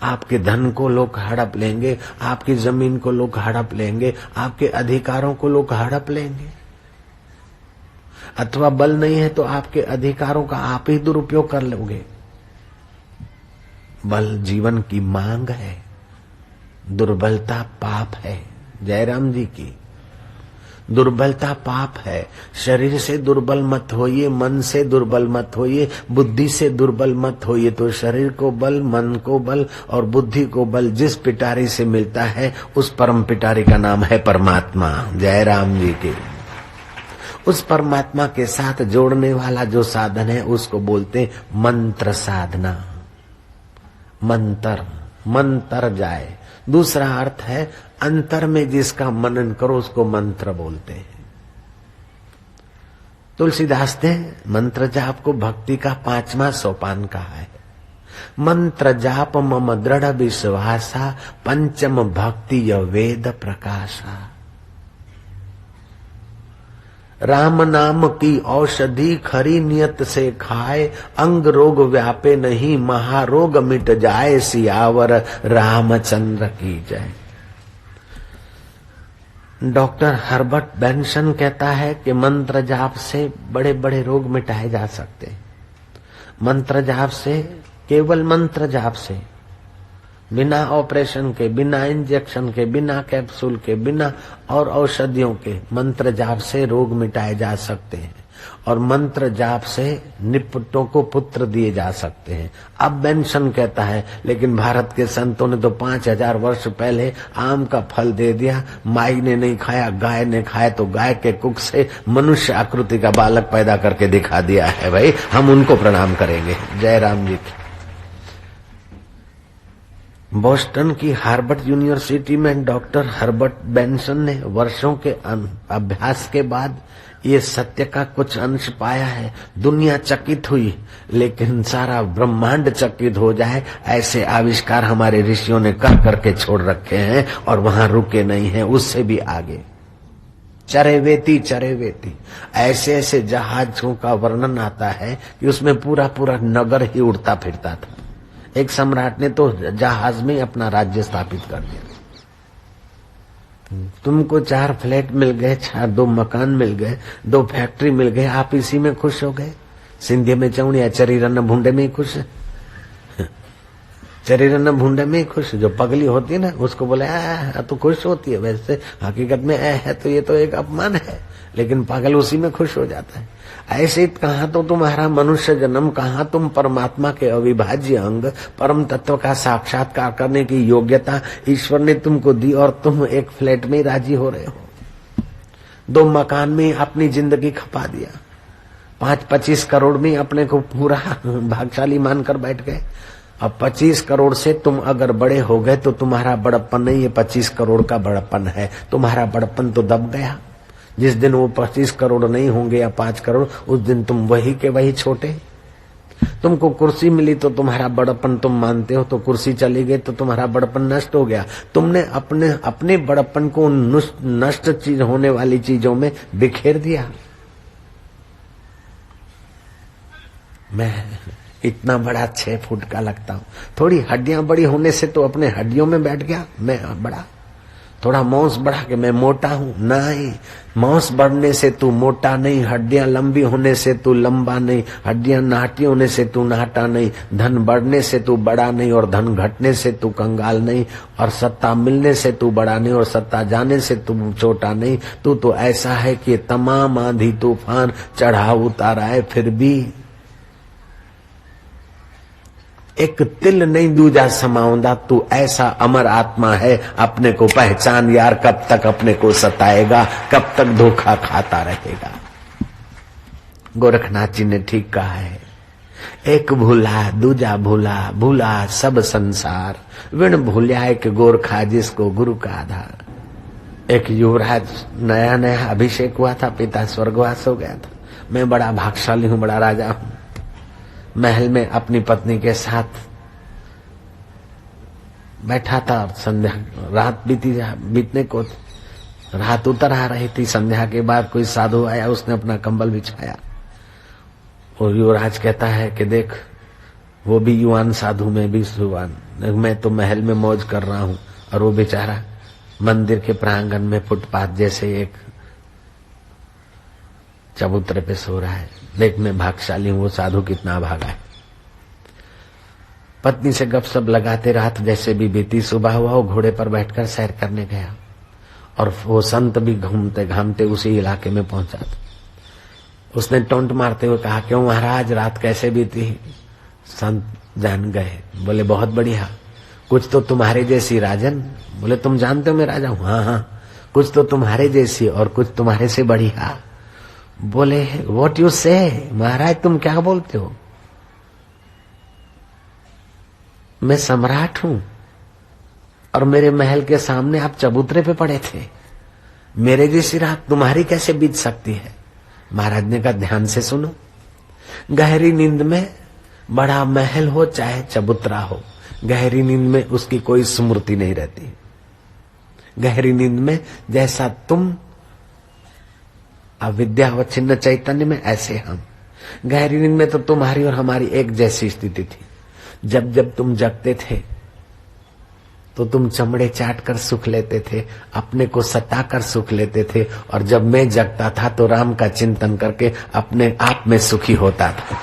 Speaker 1: आपके धन को लोग हड़प लेंगे, आपकी जमीन को लोग हड़प लेंगे, आपके अधिकारों को लोग हड़प लेंगे। अथवा बल नहीं है तो आपके अधिकारों का आप ही दुरुपयोग कर लोगे। बल जीवन की मांग है, दुर्बलता पाप है। जयराम जी की दुर्बलता पाप है। शरीर से दुर्बल मत होइए, मन से दुर्बल मत होइए, बुद्धि से दुर्बल मत होइए। तो शरीर को बल, मन को बल और बुद्धि को बल जिस पिटारी से मिलता है उस परम पिटारी का नाम है परमात्मा। जयराम जी की उस परमात्मा के साथ जोड़ने वाला जो साधन है उसको बोलते मंत्र साधना। मंत्र, मंत्र जाए। दूसरा अर्थ है अंतर में जिसका मनन करो उसको मंत्र बोलते हैं। तुलसीदास ने मंत्र जाप को भक्ति का 5वां सोपान कहा है। मंत्र जाप मम दृढ़ विश्वासा, पंचम भक्ति य वेद प्रकाशा। राम नाम की औषधि खरी नियत से खाए, अंग रोग व्यापे नहीं महारोग मिट जाए, सियावर रामचंद्र की जय। डॉक्टर हर्बर्ट बेंसन कहता है कि मंत्र जाप से बड़े बड़े रोग मिटाए जा सकते हैं। मंत्र जाप से, केवल मंत्र जाप से, बिना ऑपरेशन के, बिना इंजेक्शन के, बिना कैप्सूल के, बिना और औषधियों के मंत्र जाप से रोग मिटाए जा सकते हैं। और मंत्र जाप से निपटों को पुत्र दिए जा सकते हैं। अब बेंसन कहता है लेकिन भारत के संतों ने तो 5000 वर्ष पहले आम का फल दे दिया, माई ने नहीं खाया, गाय ने खाया, तो गाय के कुख से मनुष्य आकृति का बालक पैदा करके दिखा दिया है। भाई हम उनको प्रणाम करेंगे। जय राम जी की। बोस्टन की हार्वर्ड यूनिवर्सिटी में डॉक्टर हर्बर्ट बेंसन ने वर्षों के अभ्यास के बाद ये सत्य का कुछ अंश पाया है। दुनिया चकित हुई, लेकिन सारा ब्रह्मांड चकित हो जाए ऐसे आविष्कार हमारे ऋषियों ने कर करके छोड़ रखे हैं और वहां रुके नहीं हैं, उससे भी आगे। चरेवेती चरेवेती, ऐसे ऐसे जहाजों का वर्णन आता है कि उसमें पूरा पूरा नगर ही उड़ता फिरता था। एक सम्राट ने तो जहाज में अपना राज्य स्थापित कर दिया। तुमको 4 फ्लैट मिल गए, 2 मकान मिल गए, 2 फैक्ट्री मिल गए, आप इसी में खुश हो गए। सिंधी में चौड़िया चरीरन भूडे में ही खुश है। चरीरन भूडे में ही खुश। जो पगली होती है ना उसको बोले तो खुश होती है, वैसे हकीकत में है तो ये तो एक अपमान है, लेकिन पागल उसी में खुश हो जाता है। ऐसे कहाँ तो तुम्हारा मनुष्य जन्म, कहाँ तुम परमात्मा के अविभाज्य अंग, परम तत्व का साक्षात्कार करने की योग्यता ईश्वर ने तुमको दी और तुम एक फ्लैट में राजी हो रहे हो। 2 मकान में अपनी जिंदगी खपा दिया, 5-25 करोड़ में अपने को पूरा भाग्यशाली मानकर बैठ गए। अब 25 करोड़ से तुम अगर बड़े हो गए तो तुम्हारा बड़प्पन नहीं, ये 25 करोड़ का बड़प्पन है। तुम्हारा बड़प्पन तो दब गया। जिस दिन वो 25 करोड़ नहीं होंगे या 5 करोड़, उस दिन तुम वही के वही छोटे। तुमको कुर्सी मिली तो तुम्हारा बड़प्पन तुम मानते हो, तो कुर्सी चली गई तो तुम्हारा बड़प्पन नष्ट हो गया। तुमने अपने बड़प्पन को नष्ट चीज होने वाली चीजों में बिखेर दिया। मैं इतना बड़ा 6 फुट का लगता हूँ, थोड़ी हड्डियां बड़ी होने से तो अपने हड्डियों में बैठ गया मैं बड़ा। थोड़ा मांस बढ़ा के मैं मोटा हूँ, नहीं। मांस बढ़ने से तू मोटा नहीं, हड्डियां लंबी होने से तू लंबा नहीं, हड्डियां नाटी होने से तू नाटा नहीं, धन बढ़ने से तू बड़ा नहीं और धन घटने से तू कंगाल नहीं, और सत्ता मिलने से तू बड़ा नहीं और सत्ता जाने से तू छोटा नहीं। तू तो ऐसा है कि तमाम आंधी तूफान चढ़ाव उतारा है, फिर भी एक तिल नहीं दूजा समाऊंदा। तू ऐसा अमर आत्मा है, अपने को पहचान यार। कब तक अपने को सताएगा, कब तक धोखा खाता रहेगा। गोरखनाथ जी ने ठीक कहा है, एक भूला दूजा भूला, भूला सब संसार, विण भूलिया एक गोरखा जिसको गुरु का आधार। एक युवराज नया नया अभिषेक हुआ था, पिता स्वर्गवास हो गया था। मैं बड़ा भाग्यशाली हूँ, बड़ा राजा हूँ। महल में अपनी पत्नी के साथ बैठा था। संध्या रात बीतने को रात उतर आ रही थी। संध्या के बाद कोई साधु आया, उसने अपना कंबल बिछाया और युवराज कहता है कि देख, वो भी युवान साधु, में भी युवान, मैं तो महल में मौज कर रहा हूँ और वो बेचारा मंदिर के प्रांगण में फुटपाथ जैसे एक चबूतरे पे सो रहा है। देख, मैं भाग्यशाली हूँ, वो साधु कितना भागा है। पत्नी से गपशप लगाते रात जैसे भी बीती। सुबह हुआ, वो घोड़े पर बैठकर सैर करने गया और वो संत भी घूमते घामते उसी इलाके में पहुंचा था। उसने टोंट मारते हुए कहा, क्यों महाराज, रात कैसे बीती? संत जान गए, बोले बहुत बढ़िया। कुछ तो तुम्हारे जैसी राजन। बोले तुम जानते हो मैं राजा हूँ? हाँ हाँ। कुछ तो तुम्हारे जैसी और कुछ तुम्हारे से बढ़िया। बोले व्हाट यू से, महाराज तुम क्या बोलते हो? मैं सम्राट हूं और मेरे महल के सामने आप चबूतरे पे पड़े थे। मेरे जैसी रात तुम्हारी कैसे बीत सकती है? महाराज ने कहा, ध्यान से सुनो। गहरी नींद में बड़ा महल हो चाहे चबूतरा हो, गहरी नींद में उसकी कोई स्मृति नहीं रहती। गहरी नींद में जैसा तुम अविद्या व छिन्न चैतन्य में, ऐसे हम। गहरी नींद में तो तुम्हारी और हमारी एक जैसी स्थिति थी। जब जब तुम जगते थे तो तुम चमड़े चाट कर सुख लेते थे, अपने को सताकर सुख लेते थे, और जब मैं जगता था तो राम का चिंतन करके अपने आप में सुखी होता था।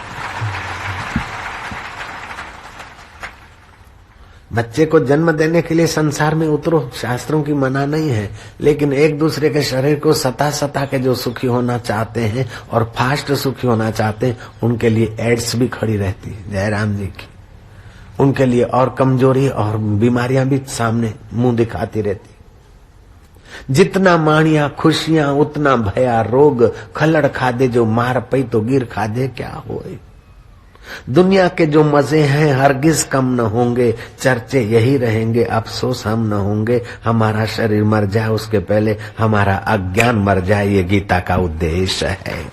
Speaker 1: बच्चे को जन्म देने के लिए संसार में उतरो, शास्त्रों की मना नहीं है, लेकिन एक दूसरे के शरीर को सता के जो सुखी होना चाहते हैं और फास्ट सुखी होना चाहते हैं, उनके लिए एड्स भी खड़ी रहती है, जयराम जी की। उनके लिए और कमजोरी और बीमारियां भी सामने मुंह दिखाती रहती। जितना माणिया खुशियां उतना भया रोग, खलड़ खादे जो मार पई तो गिर खादे क्या होए। दुनिया के जो मजे हैं हरगिज कम न होंगे, चर्चे यही रहेंगे, अफसोस हम न होंगे। हमारा शरीर मर जाए उसके पहले हमारा अज्ञान मर जाए, ये गीता का उद्देश्य है,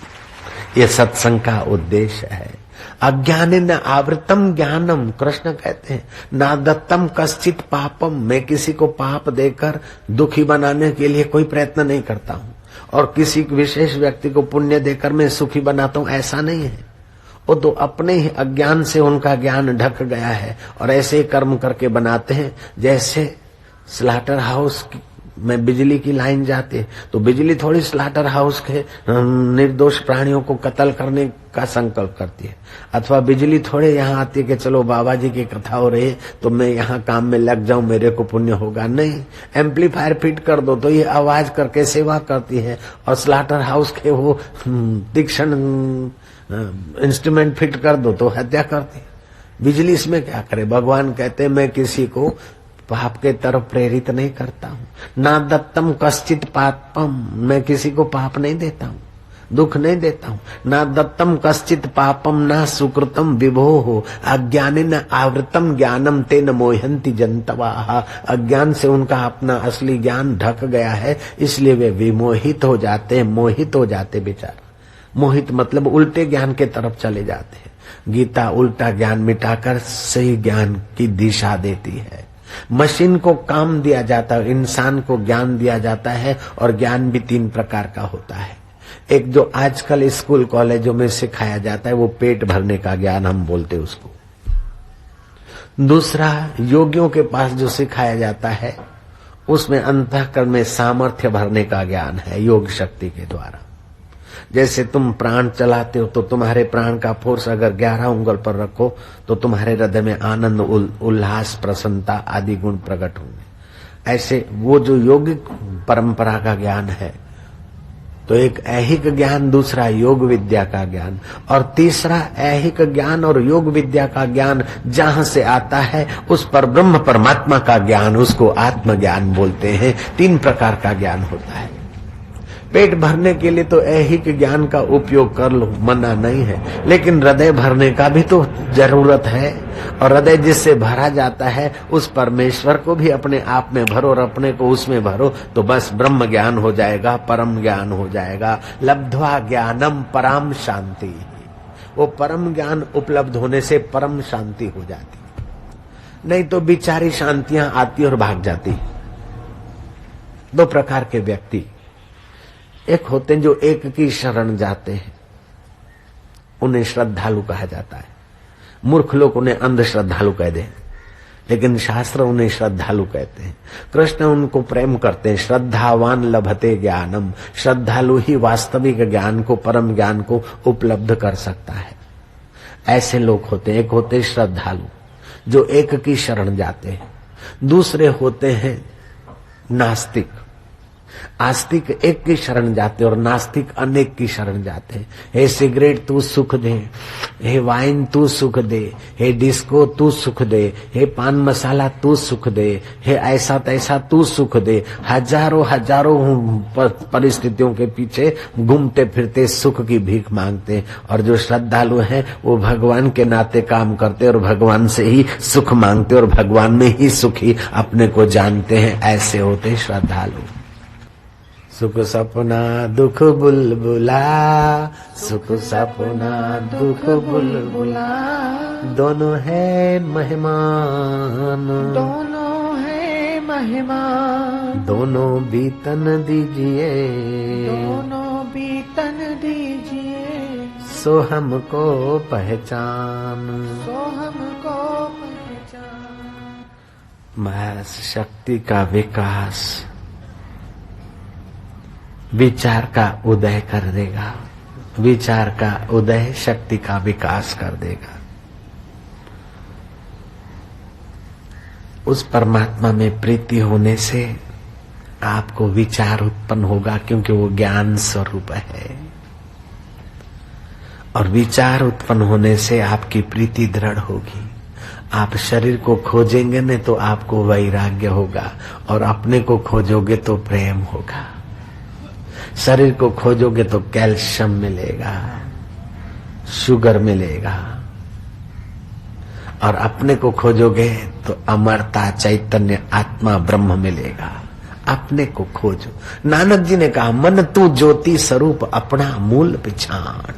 Speaker 1: ये सत्संग का उद्देश्य है। अज्ञानेन आवृतम ज्ञानम, कृष्ण कहते हैं, ना दत्तम कश्चित पापम, मैं किसी को पाप देकर दुखी बनाने के लिए कोई प्रयत्न नहीं करता हूँ, और किसी विशेष व्यक्ति को पुण्य देकर मैं सुखी बनाता हूँ, ऐसा नहीं है। वो तो अपने ही अज्ञान से उनका ज्ञान ढक गया है और ऐसे ही कर्म करके बनाते हैं। जैसे स्लाटर हाउस में बिजली की लाइन जाती है तो बिजली थोड़ी स्लाटर हाउस के निर्दोष प्राणियों को कत्ल करने का संकल्प करती है, अथवा बिजली थोड़े यहाँ आती है कि चलो बाबा जी की कथा हो रही है तो मैं यहाँ काम में लग जाऊं, मेरे को पुण्य होगा। नहीं, एम्पलीफायर फिट कर दो तो ये आवाज करके सेवा करती है, और स्लाटर हाउस के वो तीक्ष्ण इंस्ट्रूमेंट फिट कर दो तो हत्या करती। बिजली इसमें क्या करे? भगवान कहते मैं किसी को पाप के तरफ प्रेरित नहीं करता हूँ। ना दत्तम कश्चित पापम, मैं किसी को पाप नहीं देता हूँ। दुख नहीं देता हूँ। ना दत्तम कश्चित पापम ना सुकृतम विभो हो, अज्ञानेन आवृतम ज्ञानम तेन मोहंती जनतवा। अज्ञान से उनका अपना असली ज्ञान ढक गया है, इसलिए वे विमोहित हो जाते हैं, मोहित हो जाते बेचारा। मोहित मतलब उल्टे ज्ञान के तरफ चले जाते हैं। गीता उल्टा ज्ञान मिटाकर सही ज्ञान की दिशा देती है। मशीन को काम दिया जाता है, इंसान को ज्ञान दिया जाता है, और ज्ञान भी 3 प्रकार का होता है। एक जो आजकल स्कूल कॉलेजों में सिखाया जाता है वो पेट भरने का ज्ञान हम बोलते हैं उसको। दूसरा योगियों के पास जो सिखाया जाता है उसमें अंतःकरण में सामर्थ्य भरने का ज्ञान है, योग शक्ति के द्वारा। जैसे तुम प्राण चलाते हो तो तुम्हारे प्राण का फोर्स अगर 11 उंगल पर रखो तो तुम्हारे हृदय में आनंद, उल्लास, प्रसन्नता आदि गुण प्रकट होंगे। ऐसे वो जो योगिक परंपरा का ज्ञान है, तो एक ऐहिक ज्ञान, दूसरा योग विद्या का ज्ञान, और तीसरा ऐहिक ज्ञान और योग विद्या का ज्ञान जहां से आता है उस पर ब्रह्म परमात्मा का ज्ञान, उसको आत्मज्ञान बोलते हैं। 3 प्रकार का ज्ञान होता है। पेट भरने के लिए तो ऐहिक ज्ञान का उपयोग कर लो, मना नहीं है, लेकिन हृदय भरने का भी तो जरूरत है। और हृदय जिससे भरा जाता है उस परमेश्वर को भी अपने आप में भरो और अपने को उसमें भरो, तो बस ब्रह्म ज्ञान हो जाएगा, परम ज्ञान हो जाएगा। लब्ध्वा ज्ञानम पराम शांति, वो परम ज्ञान उपलब्ध होने से परम शांति हो जाती। नहीं तो बिचारी शांतियां आती और भाग जाती। 2 प्रकार के व्यक्ति, एक होते हैं जो एक की शरण जाते हैं, उन्हें श्रद्धालु कहा जाता है। मूर्ख लोग उन्हें अंधश्रद्धालु कह दे, लेकिन शास्त्र उन्हें श्रद्धालु कहते हैं। कृष्ण उनको प्रेम करते हैं। श्रद्धावान लभते ज्ञानम, श्रद्धालु ही वास्तविक ज्ञान को, परम ज्ञान को उपलब्ध कर सकता है। ऐसे लोग होते हैं। एक होते हैं श्रद्धालु जो एक की शरण जाते हैं, दूसरे होते हैं नास्तिक। आस्तिक एक की शरण जाते और नास्तिक अनेक की शरण जाते हैं। हे सिगरेट तू सुख दे, हे वाइन तू सुख दे, हे डिस्को तू सुख दे, हे पान मसाला तू सुख दे, हे ऐसा तैसा तू सुख दे। हजारों परिस्थितियों के पीछे घूमते फिरते सुख की भीख मांगते। और जो श्रद्धालु हैं वो भगवान के नाते काम करते और भगवान से ही सुख मांगते और भगवान में ही सुखी अपने को जानते हैं। ऐसे होते श्रद्धालु। सुख सपना दुख बुलबुला, सुख सपना दुख बुलबुला, दोनों है मेहमान,
Speaker 2: दोनों है मेहमान,
Speaker 1: दोनों बीतन दीजिए,
Speaker 2: दोनों बीतन दीजिए,
Speaker 1: सो हमको पहचान,
Speaker 2: सो हमको पहचान।
Speaker 1: महस शक्ति का विकास विचार का उदय कर देगा। विचार का उदय शक्ति का विकास कर देगा। उस परमात्मा में प्रीति होने से आपको विचार उत्पन्न होगा, क्योंकि वो ज्ञान स्वरूप है। और विचार उत्पन्न होने से आपकी प्रीति दृढ़ होगी। आप शरीर को खोजेंगे न तो आपको वैराग्य होगा, और अपने को खोजोगे तो प्रेम होगा। शरीर को खोजोगे तो कैल्शियम मिलेगा, शुगर मिलेगा, और अपने को खोजोगे तो अमरता, चैतन्य, आत्मा, ब्रह्म मिलेगा। अपने को खोजो। नानक जी ने कहा, मन तू ज्योति स्वरूप अपना मूल पिछाड़।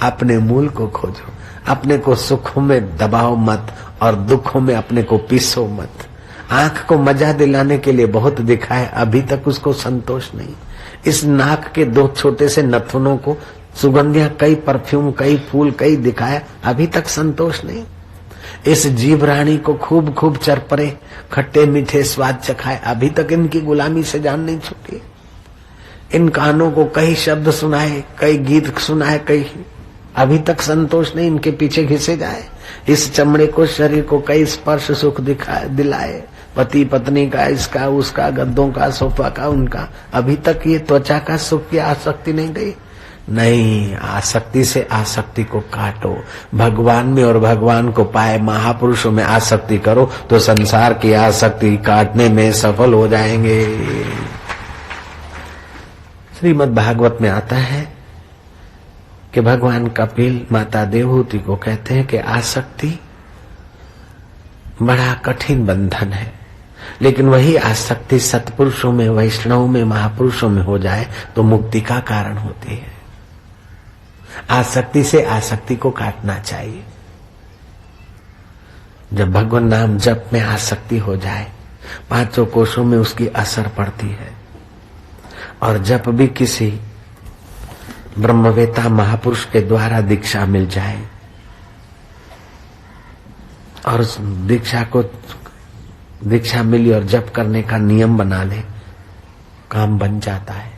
Speaker 1: अपने मूल को खोजो। अपने को सुखों में दबाओ मत और दुखों में अपने को पीसो मत। आंख को मजा दिलाने के लिए बहुत दिखाए, अभी तक उसको संतोष नहीं। इस नाक के 2 छोटे से नथुनों को सुगंधियां, कई परफ्यूम, कई फूल, कई दिखाया, अभी तक संतोष नहीं। इस जीव रानी को खूब खूब चरपरे, खट्टे मीठे स्वाद चखाए, अभी तक इनकी गुलामी से जान नहीं छूटी। इन कानों को कई शब्द सुनाए, कई गीत सुनाए, कई, अभी तक संतोष नहीं, इनके पीछे घिसे जाए। इस चमड़े को, शरीर को कई स्पर्श सुख दिलाए, पति पत्नी का, इसका उसका, गद्दों का, सोफा का, उनका, अभी तक ये त्वचा का सुख की आसक्ति नहीं गई। नहीं, आसक्ति से आसक्ति को काटो। भगवान में और भगवान को पाए महापुरुषों में आसक्ति करो तो संसार की आसक्ति काटने में सफल हो जाएंगे। श्रीमद् भागवत में आता है, कि भगवान कपिल माता देवहूति को कहते हैं कि आसक्ति बड़ा कठिन बंधन है, लेकिन वही आसक्ति सत्पुरुषों में, वैष्णव में, महापुरुषों में हो जाए तो मुक्ति का कारण होती है। आसक्ति से आसक्ति को काटना चाहिए। जब भगवान नाम जप में आसक्ति हो जाए, पांचों कोशों में उसकी असर पड़ती है। और जब भी किसी ब्रह्मवेता महापुरुष के द्वारा दीक्षा मिल जाए और उस दीक्षा मिली और जप करने का नियम बना ले, काम बन जाता है।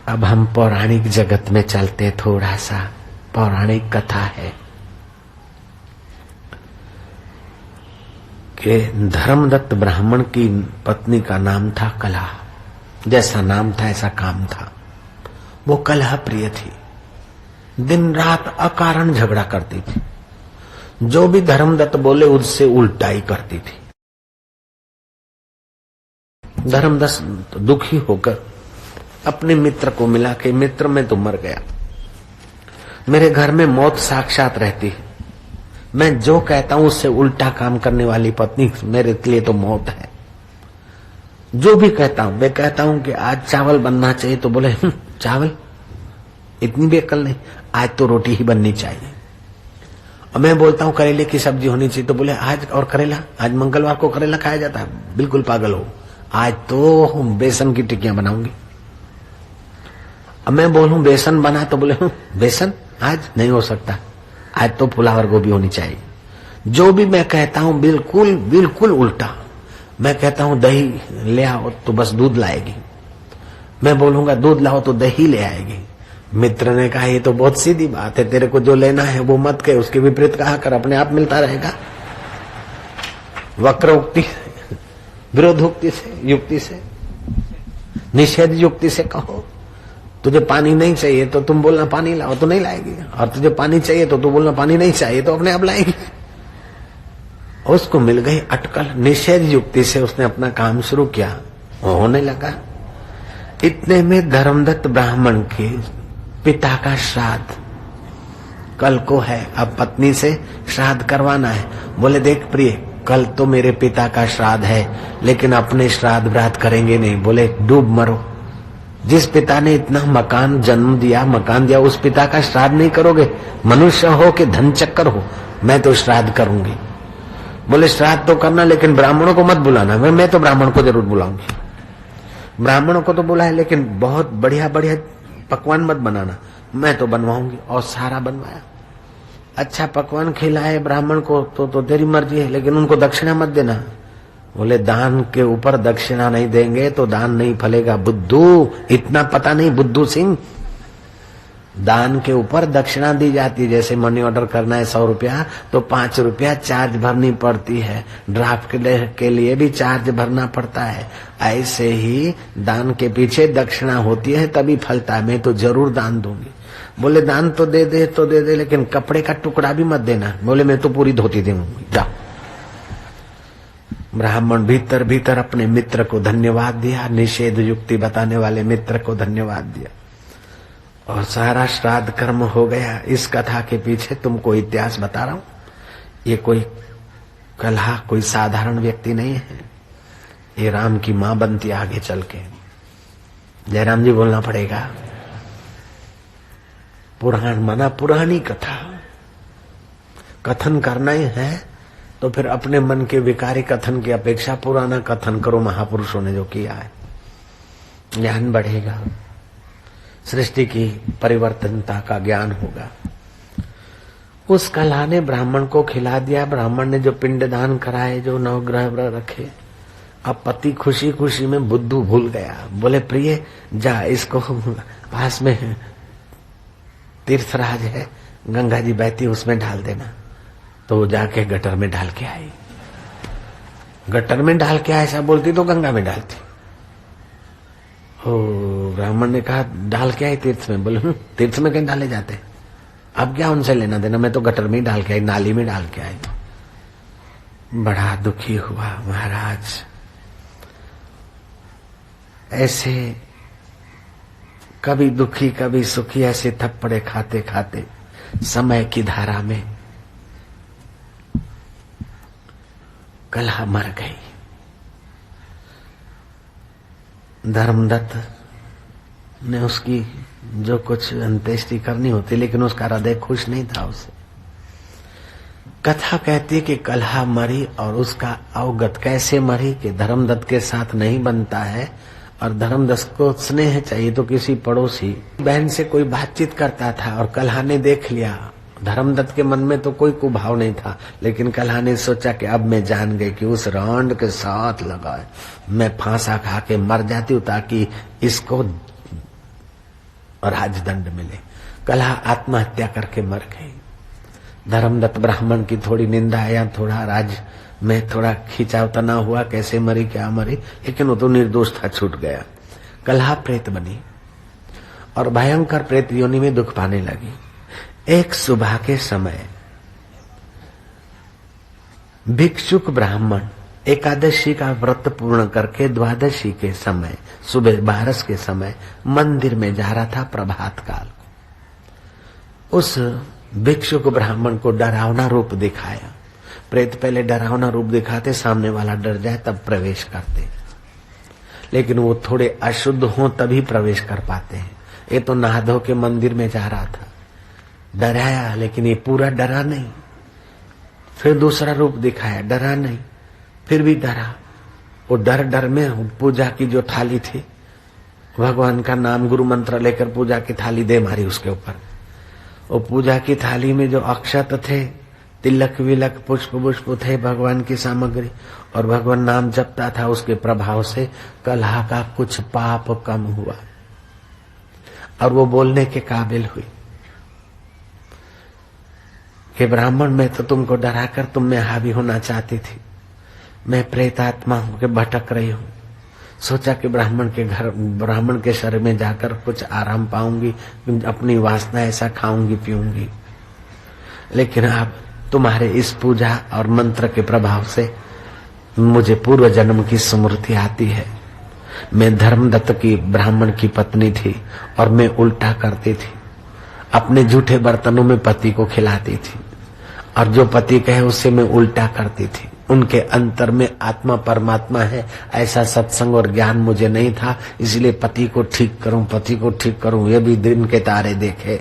Speaker 1: अब हम पौराणिक जगत में चलते, थोड़ा सा पौराणिक कथा है कि धर्मदत्त ब्राह्मण की पत्नी का नाम था कलह। जैसा नाम था ऐसा काम था। वो कलह प्रिय थी, दिन रात अकारण झगड़ा करती थी। जो भी धर्मदत्त बोले उससे उल्टा ही करती थी। धर्मदत्त दुखी होकर अपने मित्र को मिला कि मित्र मैं तो मर गया, मेरे घर में मौत साक्षात रहती है, मैं जो कहता हूं उससे उल्टा काम करने वाली पत्नी मेरे लिए तो मौत है। जो भी कहता हूं, मैं कहता हूं कि आज चावल बनना चाहिए तो बोले चावल, इतनी भी अकल नहीं, आज तो रोटी ही बननी चाहिए। और मैं बोलता हूं करेले की सब्जी होनी चाहिए तो बोले आज और करेला, आज मंगलवार को करेला खाया जाता है, बिल्कुल पागल हो, आज तो बेसन की टिक्कियां बनाऊंगी। अब मैं बोलूं बेसन बना तो बोले बेसन आज नहीं हो सकता, आज तो फुलावर गोभी होनी चाहिए। जो भी मैं कहता हूं बिल्कुल बिल्कुल उल्टा। मैं कहता हूं दही ले आओ तो बस दूध लाएगी, मैं बोलूंगा दूध लाओ तो दही ले आएगी। मित्र ने कहा ये तो बहुत सीधी बात है, तेरे को जो लेना है वो मत कहे, उसके विपरीत कहा कर, अपने आप मिलता रहेगा। वक्र उक्ति, विरोध उक्ति से, युक्ति से, निषेध युक्ति से कहो। तुझे पानी नहीं चाहिए तो तुम बोलना पानी लाओ तो नहीं लाएगी, और तुझे पानी चाहिए तो तू बोलना पानी नहीं चाहिए तो अपने आप लाएगी। उसको मिल गई अटकल। निषेध युक्ति से उसने अपना काम शुरू किया, होने लगा। इतने में धर्मदत्त ब्राह्मण के पिता का श्राद्ध कल को है, अब पत्नी से श्राद्ध करवाना है। बोले देख प्रिय, कल तो मेरे पिता का श्राद्ध है, लेकिन अपने श्राद्ध व्रात करेंगे नहीं। बोले डूब मरो, जिस पिता ने इतना मकान जन्म दिया, मकान दिया, उस पिता का श्राद्ध नहीं करोगे? मनुष्य हो कि धन चक्कर हो, मैं तो श्राद्ध करूंगी। बोले श्राद्ध तो करना, लेकिन ब्राह्मणों को मत बुलाना। मैं तो ब्राह्मण को जरूर बुलाऊंगी। ब्राह्मणों को तो बुलाए, लेकिन बहुत बढ़िया बढ़िया पकवान मत बनाना, मैं तो बनवाऊंगी। और सारा बनवाया, अच्छा पकवान खिलाए ब्राह्मण को तो तेरी मर्जी है, लेकिन उनको दक्षिणा मत देना। बोले दान के ऊपर दक्षिणा नहीं देंगे तो दान नहीं फलेगा। बुद्धू, इतना पता नहीं बुद्धू सिंह, दान के ऊपर दक्षिणा दी जाती है। जैसे मनी ऑर्डर करना है 100 रुपया तो 5 रुपया चार्ज भरनी पड़ती है, ड्राफ्ट के लिए भी चार्ज भरना पड़ता है। ऐसे ही दान के पीछे दक्षिणा होती है, तभी फलता है। मैं तो जरूर दान दूंगी। बोले दान तो दे दे, लेकिन कपड़े का टुकड़ा भी मत देना। बोले मैं तो पूरी धोती दूंगी, जाओ। ब्राह्मण भीतर भीतर अपने मित्र को धन्यवाद दिया, निषेध युक्ति बताने वाले मित्र को धन्यवाद दिया, और सारा श्राद्ध कर्म हो गया। इस कथा के पीछे तुमको इतिहास बता रहा हूं। ये कोई कलह कोई साधारण व्यक्ति नहीं है, ये राम की मां बनती आगे चल के। जयराम जी बोलना पड़ेगा। पुराण माना पुरानी कथा, कथन करना ही है तो फिर अपने मन के विकारी कथन की अपेक्षा पुराना कथन करो, महापुरुषों ने जो किया है। ज्ञान बढ़ेगा, सृष्टि की परिवर्तनता का ज्ञान होगा। उस कला ने ब्राह्मण को खिला दिया। ब्राह्मण ने जो पिंडदान कराए, जो नवग्रह रखे, अब पति खुशी खुशी में बुद्धू भूल गया। बोले प्रिय जा, इसको पास में तीर्थराज है, गंगा जी बहती, उसमें डाल देना। तो वो जाके गटर में डाल के आई। गटर में डाल के ऐसा बोलती तो गंगा में डालती। ब्राह्मण ने कहा डाल के आई तीर्थ में। बोले तीर्थ में कहीं डाले जाते, अब क्या उनसे लेना देना, मैं तो गटर में ही डाल के आई, नाली में डाल के आई। बड़ा दुखी हुआ महाराज। ऐसे कभी दुखी कभी सुखी ऐसे थप्पड़े खाते खाते समय की धारा में कलहा मर गई। धर्मदत्त ने उसकी जो कुछ अंत्येष्टि करनी होती, लेकिन उसका हृदय खुश नहीं था उसे। कथा कहती है कि कलहा मरी और उसका अवगत कैसे मरी कि धर्मदत्त के साथ नहीं बनता है, और धर्मदत्त को स्नेह चाहिए तो किसी पड़ोसी बहन से कोई बातचीत करता था और कलहा ने देख लिया। धर्मदत्त के मन में तो कोई कुभाव नहीं था, लेकिन कलहा ने सोचा कि अब मैं जान गई कि उस रांड के साथ लगा है, मैं फांसा खा के मर जाती हूँ ताकि इसको राजदंड मिले। कलहा आत्महत्या करके मर गई। धर्मदत्त ब्राह्मण की थोड़ी निंदा या थोड़ा राज में थोड़ा खिंचाव तना हुआ, कैसे मरी क्या मरी, लेकिन वो तो निर्दोष था, छूट गया। कलहा प्रेत बनी और भयंकर प्रेत योनि में दुख पाने लगी। एक सुबह के समय भिक्षुक ब्राह्मण एकादशी का व्रत पूर्ण करके द्वादशी के समय सुबह 12 के समय मंदिर में जा रहा था प्रभात काल। उस भिक्षुक ब्राह्मण को डरावना रूप दिखाया। प्रेत पहले डरावना रूप दिखाते, सामने वाला डर जाए तब प्रवेश करते, लेकिन वो थोड़े अशुद्ध हों तभी प्रवेश कर पाते हैं। ये तो नहा धो के मंदिर में जा रहा था, डराया, लेकिन ये पूरा डरा नहीं। फिर दूसरा रूप दिखाया, डरा नहीं, फिर भी डरा। वो डर में पूजा की जो थाली थी, भगवान का नाम गुरु मंत्र लेकर पूजा की थाली दे मारी उसके ऊपर। वो पूजा की थाली में जो अक्षत थे, तिलक विलक पुष्प पुष्प थे, भगवान की सामग्री, और भगवान नाम जपता था, उसके प्रभाव से कलहा का कुछ पाप कम हुआ और वो बोलने के काबिल हुई कि ब्राह्मण, मैं तो तुमको डराकर तुम में हावी होना चाहती थी, मैं प्रेतात्मा हूं के भटक रही हूं। सोचा कि ब्राह्मण के घर, ब्राह्मण के शरीर में जाकर कुछ आराम पाऊंगी, अपनी वासना ऐसा खाऊंगी पीऊंगी, लेकिन अब तुम्हारे इस पूजा और मंत्र के प्रभाव से मुझे पूर्व जन्म की स्मृति आती है। मैं धर्मदत्त की ब्राह्मण की पत्नी थी और मैं उल्टा करती थी, अपने जूठे बर्तनों में पति को खिलाती थी और जो पति कहे उससे मैं उल्टा करती थी। उनके अंतर में आत्मा परमात्मा है, ऐसा सत्संग और ज्ञान मुझे नहीं था, इसलिए पति को ठीक करूं, पति को ठीक करूं। ये भी दिन के तारे देखे।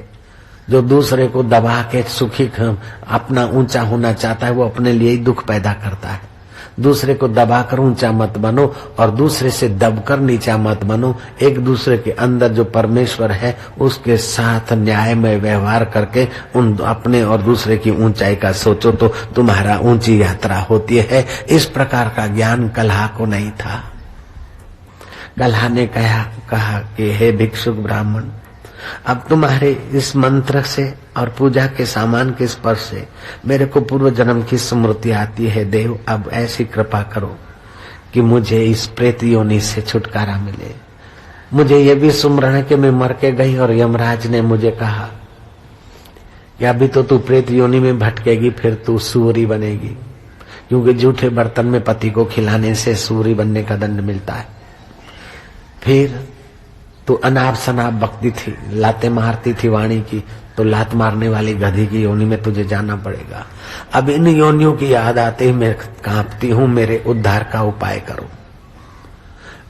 Speaker 1: जो दूसरे को दबा के सुखी अपना ऊंचा होना चाहता है, वो अपने लिए ही दुख पैदा करता है। दूसरे को दबाकर ऊंचा मत बनो और दूसरे से दबकर नीचा मत बनो। एक दूसरे के अंदर जो परमेश्वर है उसके साथ न्यायमय व्यवहार करके उन अपने और दूसरे की ऊंचाई का सोचो तो तुम्हारा ऊंची यात्रा होती है। इस प्रकार का ज्ञान कलहा को नहीं था। कलहा ने कहा कि हे भिक्षुक ब्राह्मण, अब तुम्हारे इस मंत्र से और पूजा के सामान के स्पर्श से मेरे को पूर्व जन्म की स्मृति आती है। देव, अब ऐसी कृपा करो कि मुझे इस प्रेत योनि से छुटकारा मिले। मुझे ये भी सुमरण है कि मैं मर के गई और यमराज ने मुझे कहा कि अभी तो तू प्रेत योनि में भटकेगी, फिर तू सूरी बनेगी, क्योंकि जूठे बर्तन में पति को खिलाने से सूरी बनने का दंड मिलता है। फिर तू अनाप शनाप बकती थी, लाते मारती थी वाणी की, तो लात मारने वाली गधी की योनि में तुझे जाना पड़ेगा। अब इन योनियों की याद आते ही मैं कांपती हूं, मेरे उद्धार का उपाय करो।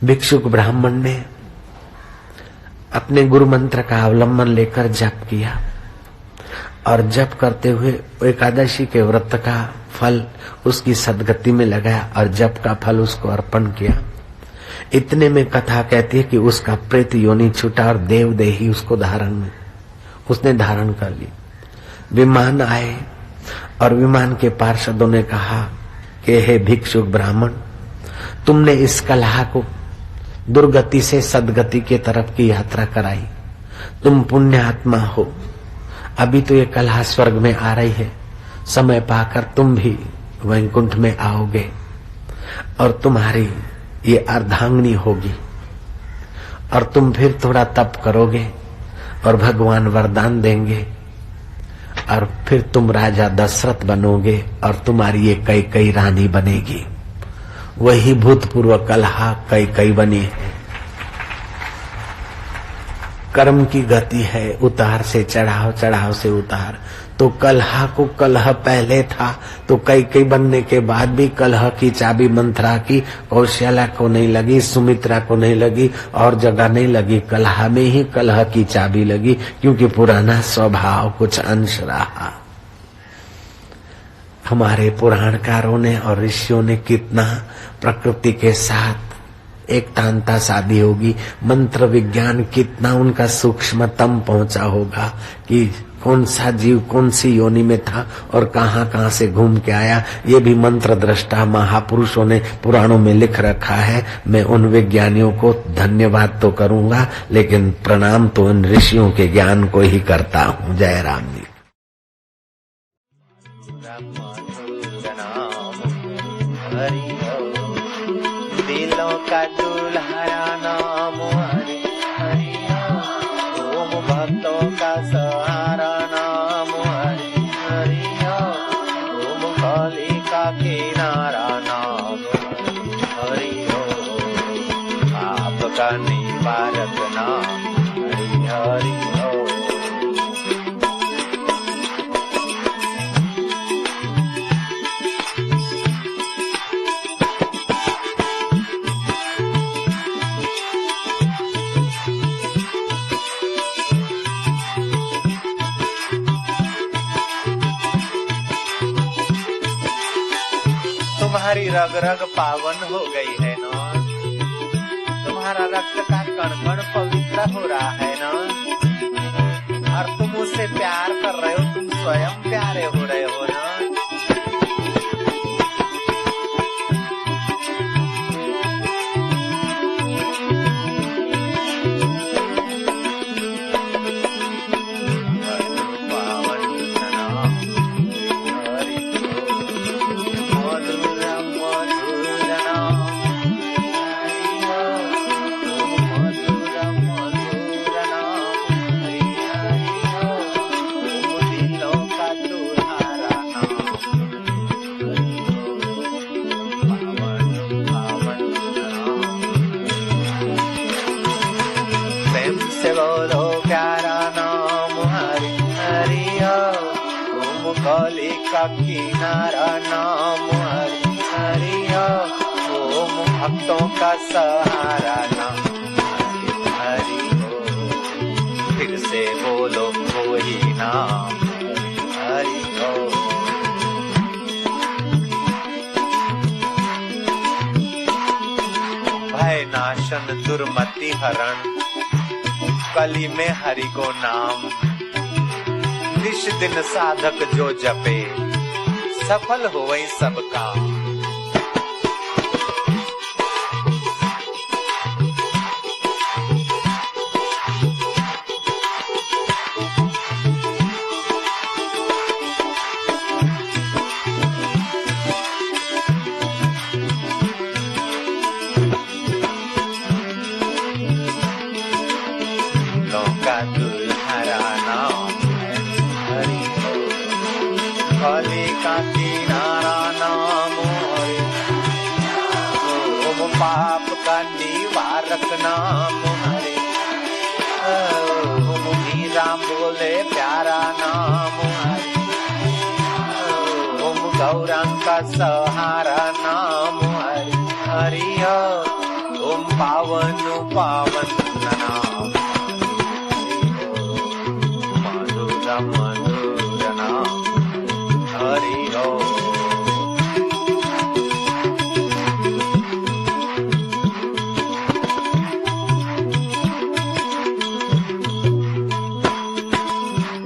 Speaker 1: भिक्षुक ब्राह्मण ने अपने गुरु मंत्र का अवलंबन लेकर जप किया और जप करते हुए एकादशी के व्रत का फल उसकी सदगति में लगाया और जप का फल उसको अर्पण किया। इतने में कथा कहती है कि उसका प्रेत योनि छूटा और देवदेही उसने धारण कर ली। विमान आए और विमान के पार्षदों ने कहा कि हे भिक्षुक ब्राह्मण, तुमने इस कलहा को दुर्गति से सदगति के तरफ की यात्रा कराई, तुम पुण्य आत्मा हो। अभी तो ये कलहा स्वर्ग में आ रही है, समय पाकर तुम भी वैकुंठ में आओगे और तुम्हारी ये अर्धांगिनी होगी और तुम फिर थोड़ा तप करोगे और भगवान वरदान देंगे और फिर तुम राजा दशरथ बनोगे और तुम्हारी ये कैकेयी रानी बनेगी। वही भूतपूर्व कलहा कैकेयी बनी है। कर्म की गति है, उतार से चढ़ाव, चढ़ाव से उतार। तो कलह को कलह पहले था, तो कई बनने के बाद भी कलह की चाबी मंथरा की, कौशल्या को नहीं लगी, सुमित्रा को नहीं लगी, और जगह नहीं लगी, कलह में ही कलह की चाबी लगी, क्योंकि पुराना स्वभाव कुछ अंश रहा। हमारे पुराणकारों ने और ऋषियों ने कितना प्रकृति के साथ एक तांता शादी होगी, मंत्र विज्ञान कितना उनका सूक्ष्मतम पहुंचा होगा कि कौन सा जीव कौन सी योनि में था और कहाँ से घूम के आया। ये भी मंत्र दृष्टा महापुरुषों ने पुराणों में लिख रखा है। मैं उन विज्ञानियों को धन्यवाद तो करूंगा, लेकिन प्रणाम तो उन ऋषियों के ज्ञान को ही करता हूँ। जय राम जी।
Speaker 3: दिलों का दुल्हरा नाम हरि हरि ओम, भक्तों का सहारा नाम हरि हरि ओम, गली का किनारा नाम हरि ओम, आपका निवारक नाम हरि हरि ओम। तुम्हारी रग रग पावन हो गई है ना, तुम्हारा रक्त का कण कण पवित्र हो रहा है ना, और तुम उससे प्यार कर रहे हो, तुम स्वयं प्यारे हो रहे हो ना। गली का किनारा नाम हरि हरि ओम, भक्तों का सहारा नाम हरि हरि ओम। फिर से बोलो वही नाम हरि हरि ओम। भय नाशन दुर्मति हरण, कली में हरि को नाम, निश दिन साधक जो जपे, सफल होवै सब काम। लौका दुल्हरा नाम गली का किनारा नाम हरि ओम, पाप का निवारक नाम हरि ओम, मीरा बोले प्यारा नाम हरि ओम, गौरांग का सहारा नाम हरि हरि ओम, पावन पावन नाम मधुर मधुर नाम हरि ओम।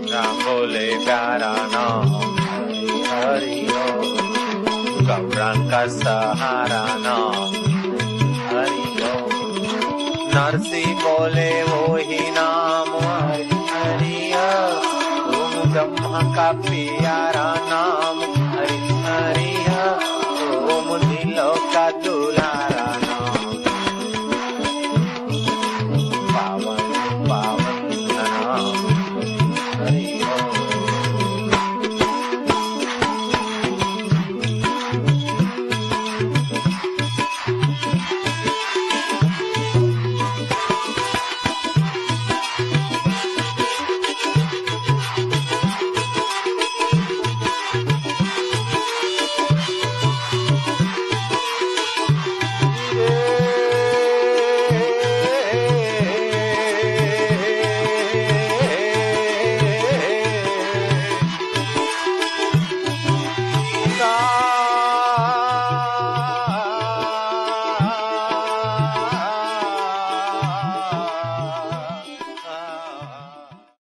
Speaker 3: राम बोले प्यारा नाम हरि हरि ओम, गौरांग का सहारा नाम हरि ओम, नरसी बोले वो ही नाम हरि हरि ओम, ब्रह्मा का प्यारा